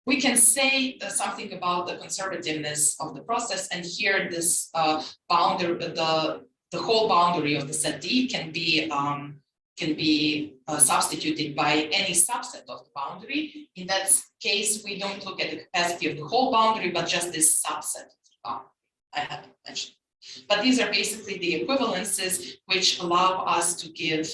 we can say something about the conservativeness of the process, and here this boundary, the whole boundary of the set D can be substituted by any subset of the boundary. In that case, we don't look at the capacity of the whole boundary, but just this subset of the boundary I have mentioned. But these are basically the equivalences which allow us to give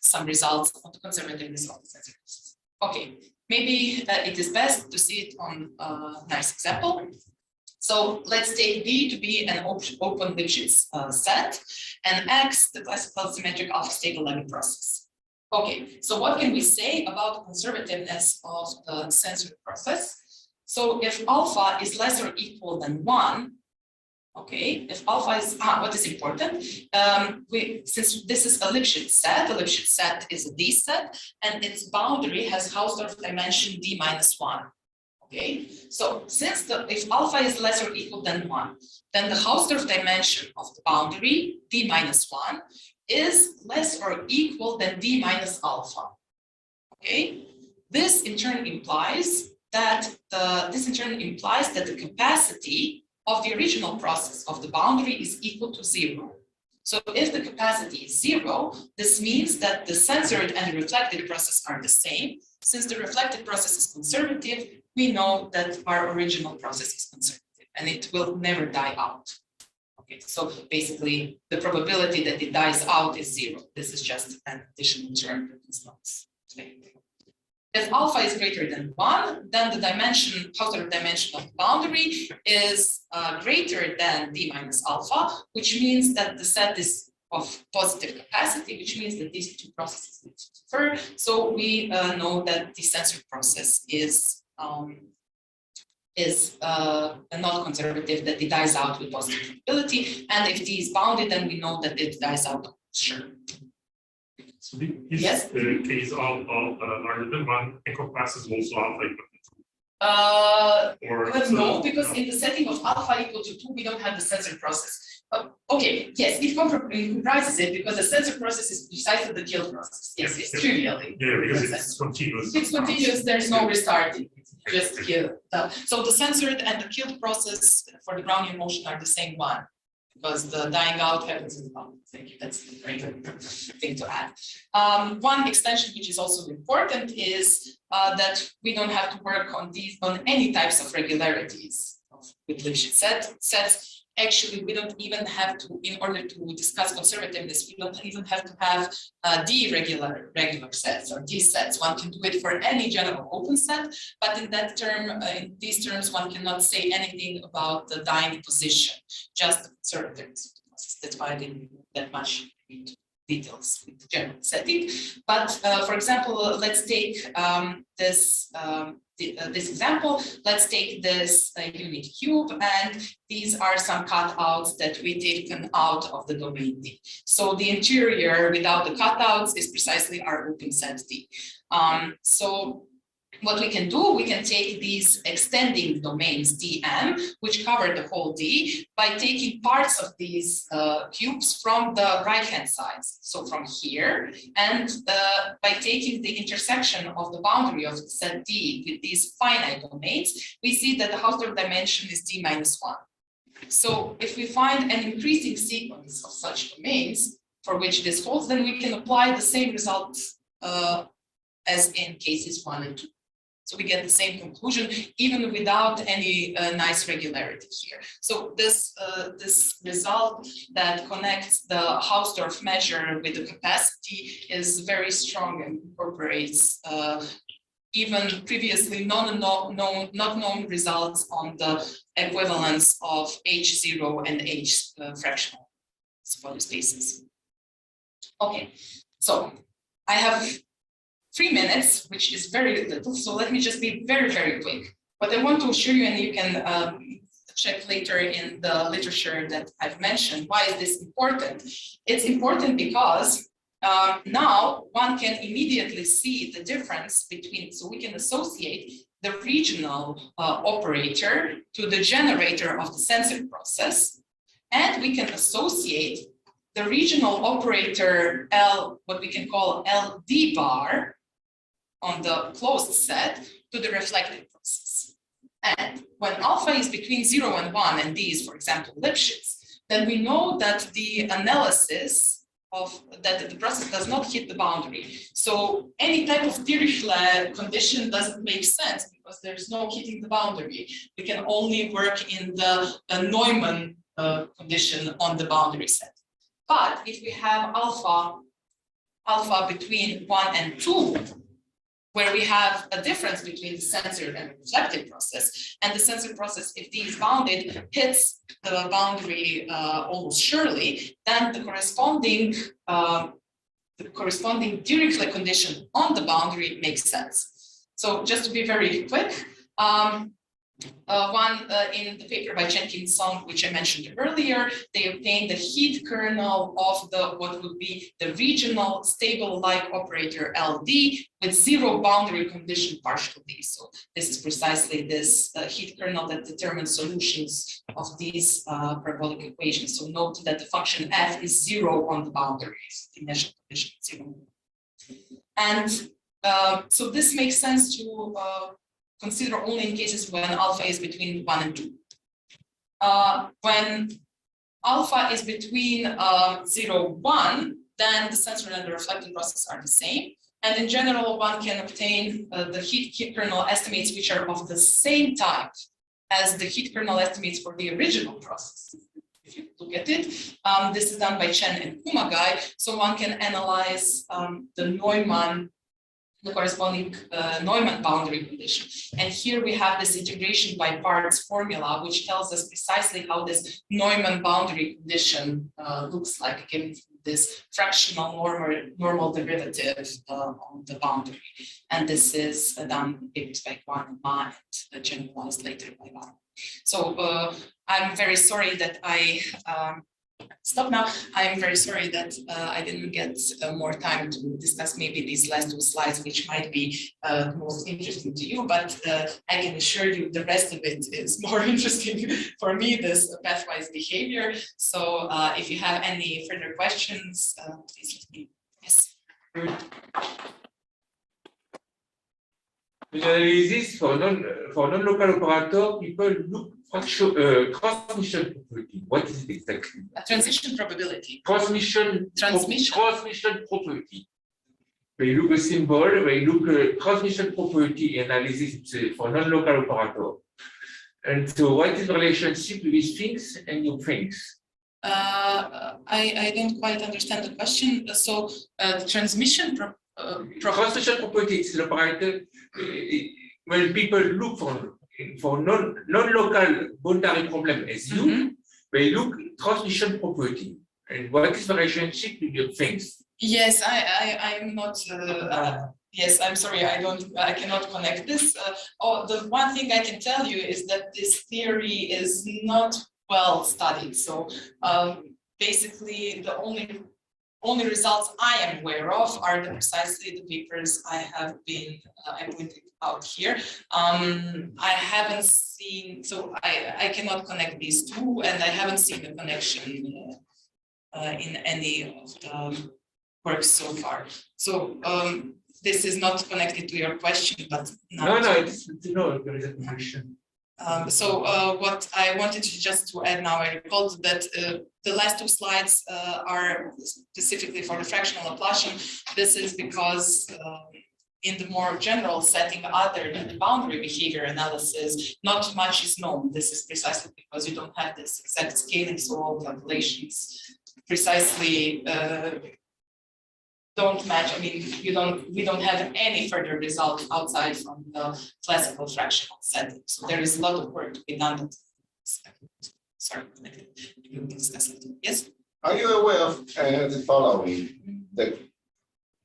some results on the conservativeness of the censored process. Okay, maybe it is best to see it on a nice example. So let's take D to be an open Lipschitz set, and X the classical symmetric alpha stable Levy process. Okay, so what can we say about the conservativeness of the censored process? So if alpha is less or equal than 1, okay, if alpha is, what is important? Since this is a Lipschitz set is a D set, and its boundary has Hausdorff dimension D minus 1. Okay, so since if alpha is less or equal than 1, then the Hausdorff dimension of the boundary, D minus 1, is less or equal than D minus alpha. Okay, this in turn implies that the capacity of the original process of the boundary is equal to 0. So if the capacity is 0, this means that the censored and the reflected process are the same. Since the reflected process is conservative, we know that our original process is conservative and it will never die out. Okay, so basically the probability that it dies out is 0. This is just an additional term that is not explained. If alpha is greater than 1, then the dimension, Hausdorff dimension of the boundary is greater than d minus alpha, which means that the set is of positive capacity, which means that these two processes differ. So we know that the censored process is not conservative, that it dies out with positive probability, and if d is bounded, then we know that it dies out sure. So this Yes? case alpha larger than 1 encompasses also alpha equal to 2. Or No, because in the setting of alpha equal to 2, we don't have the censored process. Okay, yes, it comprises it because the censored process is precisely the killed process. Yes, it's trivial. Yeah, because it's continuous. It's continuous, there's no restarting. Just kill. So the censored and the killed process for the Brownian motion are the same one, because the dying out happens in the boundary. Thank you. That's a very good thing to add. One extension which is also important is that we don't have to work on any types of regularities with Lipschitz sets. Actually, we don't even have to, in order to discuss conservativeness, we don't even have to have D regular sets or D sets. One can do it for any general open set, but in that term, in these terms, one cannot say anything about the dying position, just the conservativeness. That's why I didn't go that much into details with the general setting. But for example, let's take this example. Let's take this unit cube, and these are some cutouts that we taken out of the domain D. So the interior without the cutouts is precisely our open set D. So what we can do, we can take these extending domains Dm, which cover the whole D, by taking parts of these cubes from the right-hand side, so from here, and by taking the intersection of the boundary of set D with these finite domains, we see that the Hausdorff dimension is D minus 1. So if we find an increasing sequence of such domains for which this holds, then we can apply the same results as in cases 1 and 2. So we get the same conclusion, even without any nice regularity here. So this result that connects the Hausdorff measure with the capacity is very strong and incorporates even previously not known results on the equivalence of H0 and H fractional for spaces. Okay, so I have 3 minutes, which is very little, so let me just be very, very quick. What I want to assure you, and you can check later in the literature that I've mentioned, why is this important? It's important because now one can immediately see the difference between, so we can associate the regional operator to the generator of the censored process, and we can associate the regional operator L, what we can call LD bar, on the closed set to the reflected process. And when alpha is between 0 and 1, and D is, for example, Lipschitz, then we know that the analysis of that the process does not hit the boundary. So any type of Dirichlet condition doesn't make sense because there's no hitting the boundary. We can only work in the Neumann condition on the boundary set. But if we have alpha between 1 and 2, where we have a difference between the censored and reflected process, and the censored process, if D is bounded, hits the boundary almost surely, then the corresponding Dirichlet condition on the boundary makes sense. So just to be very quick, in the paper by Jenkinson, which I mentioned earlier, they obtained the heat kernel of the what would be the regional stable-like operator LD with 0 boundary condition partial D. So this is precisely this heat kernel that determines solutions of these parabolic equations. So note that the function f is 0 on the boundaries, the initial condition 0. And So this makes sense to consider only in cases when alpha is between 1 and 2. When alpha is between 0, 1, then the censored and the reflected process are the same. And in general, one can obtain the heat kernel estimates which are of the same type as the heat kernel estimates for the original process. If you look at it, this is done by Chen and Kumagai. So one can analyze the Neumann, the corresponding Neumann boundary condition. And here we have this integration by parts formula, which tells us precisely how this Neumann boundary condition looks like, given this fractional normal derivative on the boundary. And this is done in respect one and Ma, and generalized later by Vanja. So I'm very sorry that I stop now. I'm very sorry that I didn't get more time to discuss maybe these last 2 slides, which might be most interesting to you, but I can assure you the rest of it is more interesting for me, this pathwise behavior. So if you have any further questions, please let me know. Yes. In analysis for non-local operator, people look transmission property. What is it exactly? A transition probability. Transmission property. They look a symbol, they look transmission property analysis for non-local operator. And so what is the relationship with these things and your things? I don't quite understand the question. So the transmission transmission property is the operator when people look for non-local boundary problem as you, they look transmission property. And what is the relationship with your things? Yes, I'm not. Yes, I'm sorry. I cannot connect this. The one thing I can tell you is that this theory is not well studied. So basically, the only results I am aware of are precisely the papers I have been pointed out here. I haven't seen, so I cannot connect these two, and I haven't seen the connection in any of the works so far. So this is not connected to your question, but no, it's no, there is a connection. So what I wanted to add now, I recalled that the last 2 slides are specifically for the fractional Laplacian. This is because in the more general setting, other than the boundary behavior analysis, not much is known. This is precisely because you don't have this exact scaling, so all calculations precisely don't match. I mean, we don't have any further result outside from the classical fractional setting. So there is a lot of work to be done. Sorry, we will discuss it. Yes. Are you aware of the following?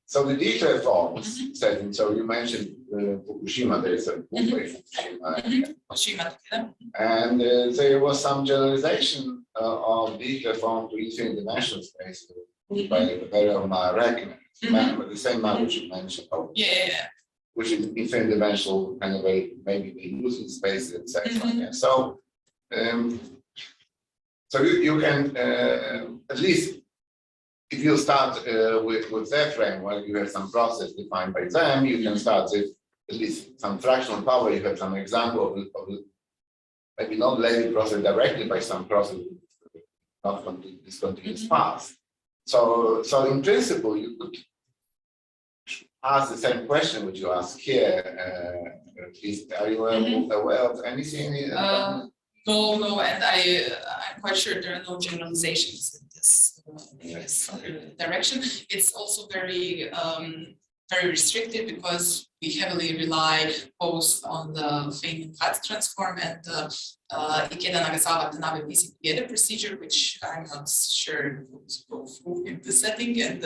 So the Dirichlet forms setting. So you mentioned Fukushima. There is a book by Fukushima, and there was some generalization of Dirichlet form to infinite dimensional space by Vanja Wagner. The same man which you mentioned, which is infinite dimensional kind of a maybe using space, etc. So, so you can at least if you start with their framework, you have some process defined by them. You can start with at least some fractional power. You have some example of maybe not linear process directly by some process not discontinuous path. So in principle, you could ask the same question which you ask here. Are you aware of anything? No, and I'm quite sure there are no generalizations in this direction. It's also very restricted because we heavily rely both on the Feynman-Katz transform and the Ikeda-Nagasawa-Tanabe piecing together procedure, which I'm not sure would go through in the setting. And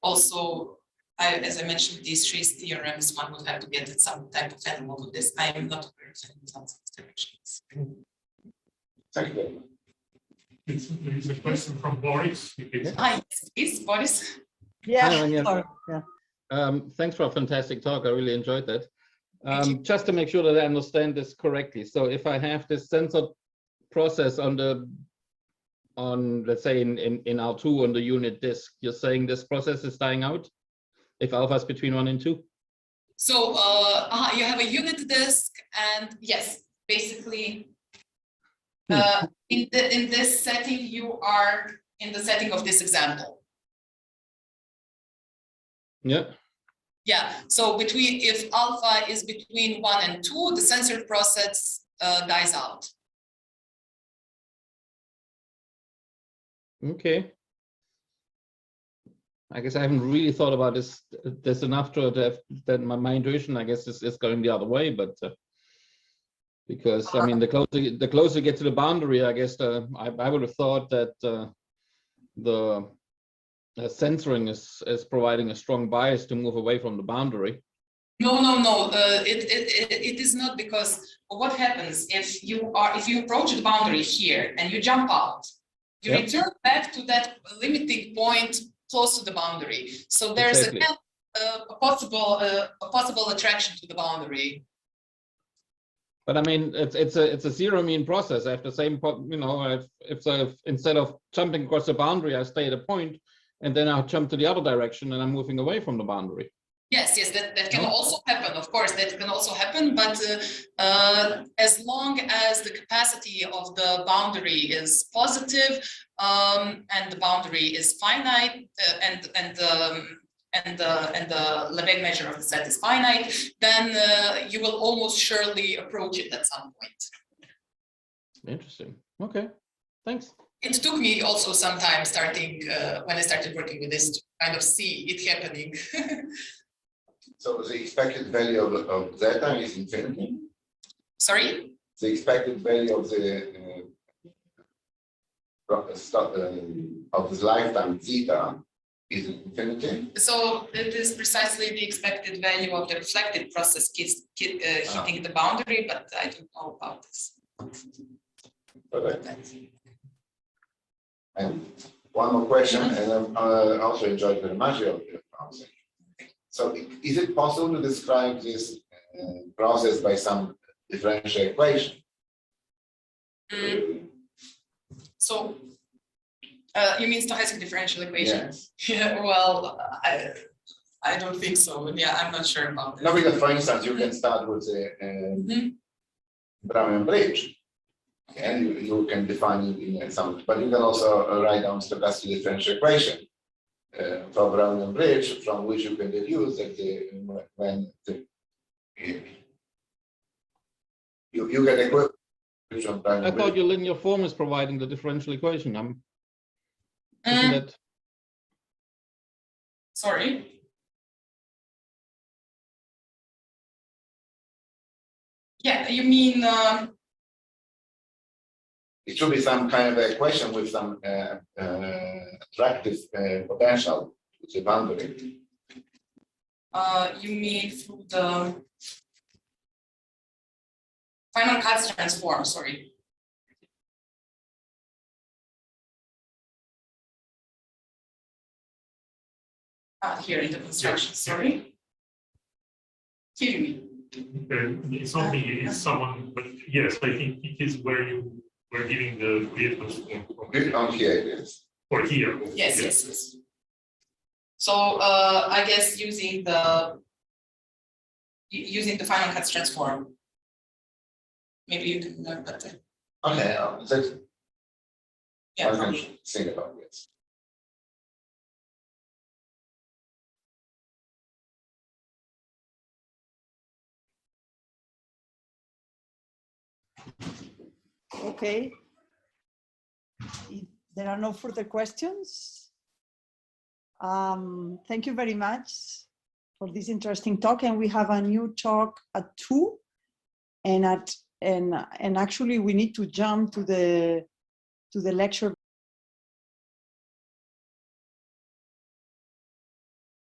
also, as I mentioned, these 3 theorems, one would have to get at some type of analog of this. I am not aware of any results in this direction. Thank you very much. There is a question from Boris. Hi, please, Boris. Yeah, Hi, Vanja. sorry, yeah. Thanks for a fantastic talk. I really enjoyed that. Just to make sure that I understand this correctly. So if I have this censored process on let's say in R2 on the unit disk, you're saying this process is dying out if alpha is between 1 and 2? So you have a unit disk, and yes, basically, in this setting, you are in the setting of this example. Yeah. Yeah. So if alpha is between 1 and 2, the censored process dies out. Okay. I guess I haven't really thought about this enough to have that my intuition, I guess, is going the other way, but because I mean, the closer you get to the boundary, I guess I would have thought that the censoring is providing a strong bias to move away from the boundary. No. It is not, because what happens if you approach the boundary here and you jump out, you return back to that limiting point close to the boundary. So there's exactly. a possible attraction to the boundary. But I mean, it's a zero mean process. I have the same, you know, if instead of jumping across the boundary, I stay at a point, and then I jump to the other direction, and I'm moving away from the boundary. Yes, that can also happen. Of course, that can also happen. But as long as the capacity of the boundary is positive, and the boundary is finite, and the Lebesgue measure of the set is finite, then you will almost surely approach it at some point. Interesting. Okay, thanks. It took me also some time when I started working with this to kind of see it happening. So the expected value of zeta is infinity? Sorry? The expected value of this lifetime zeta is infinity? So it is precisely the expected value of the reflected process hitting the boundary, but I don't know about this. Perfect. And one more question, and I also enjoyed very much your answer. So is it possible to describe this process by some differential equation? So you mean stochastic differential equation? Yes. Yeah, well, I don't think so. Yeah, I'm not sure about it. No, because for instance, you can start with a Brownian bridge, and you can define it in some, but you can also write down stochastic differential equation for Brownian bridge, from which you can deduce that you get equivalent. I thought your linear form is providing the differential equation. Isn't it? Sorry. Yeah, you mean it should be some kind of equation with some attractive potential to the boundary. you mean through the final Katz transform, sorry. Here in the construction, sorry. Here you mean? It's not me, it's someone, but yes, I think it is where you were giving the Fourier transform. On here it is. Or here. Yes. So I guess using the final Katz transform. Maybe you can learn better. Okay, that's, Yeah. I can think about this. Okay. If there are no further questions, thank you very much for this interesting talk. And we have a new talk at 2, and actually we need to jump to the lecture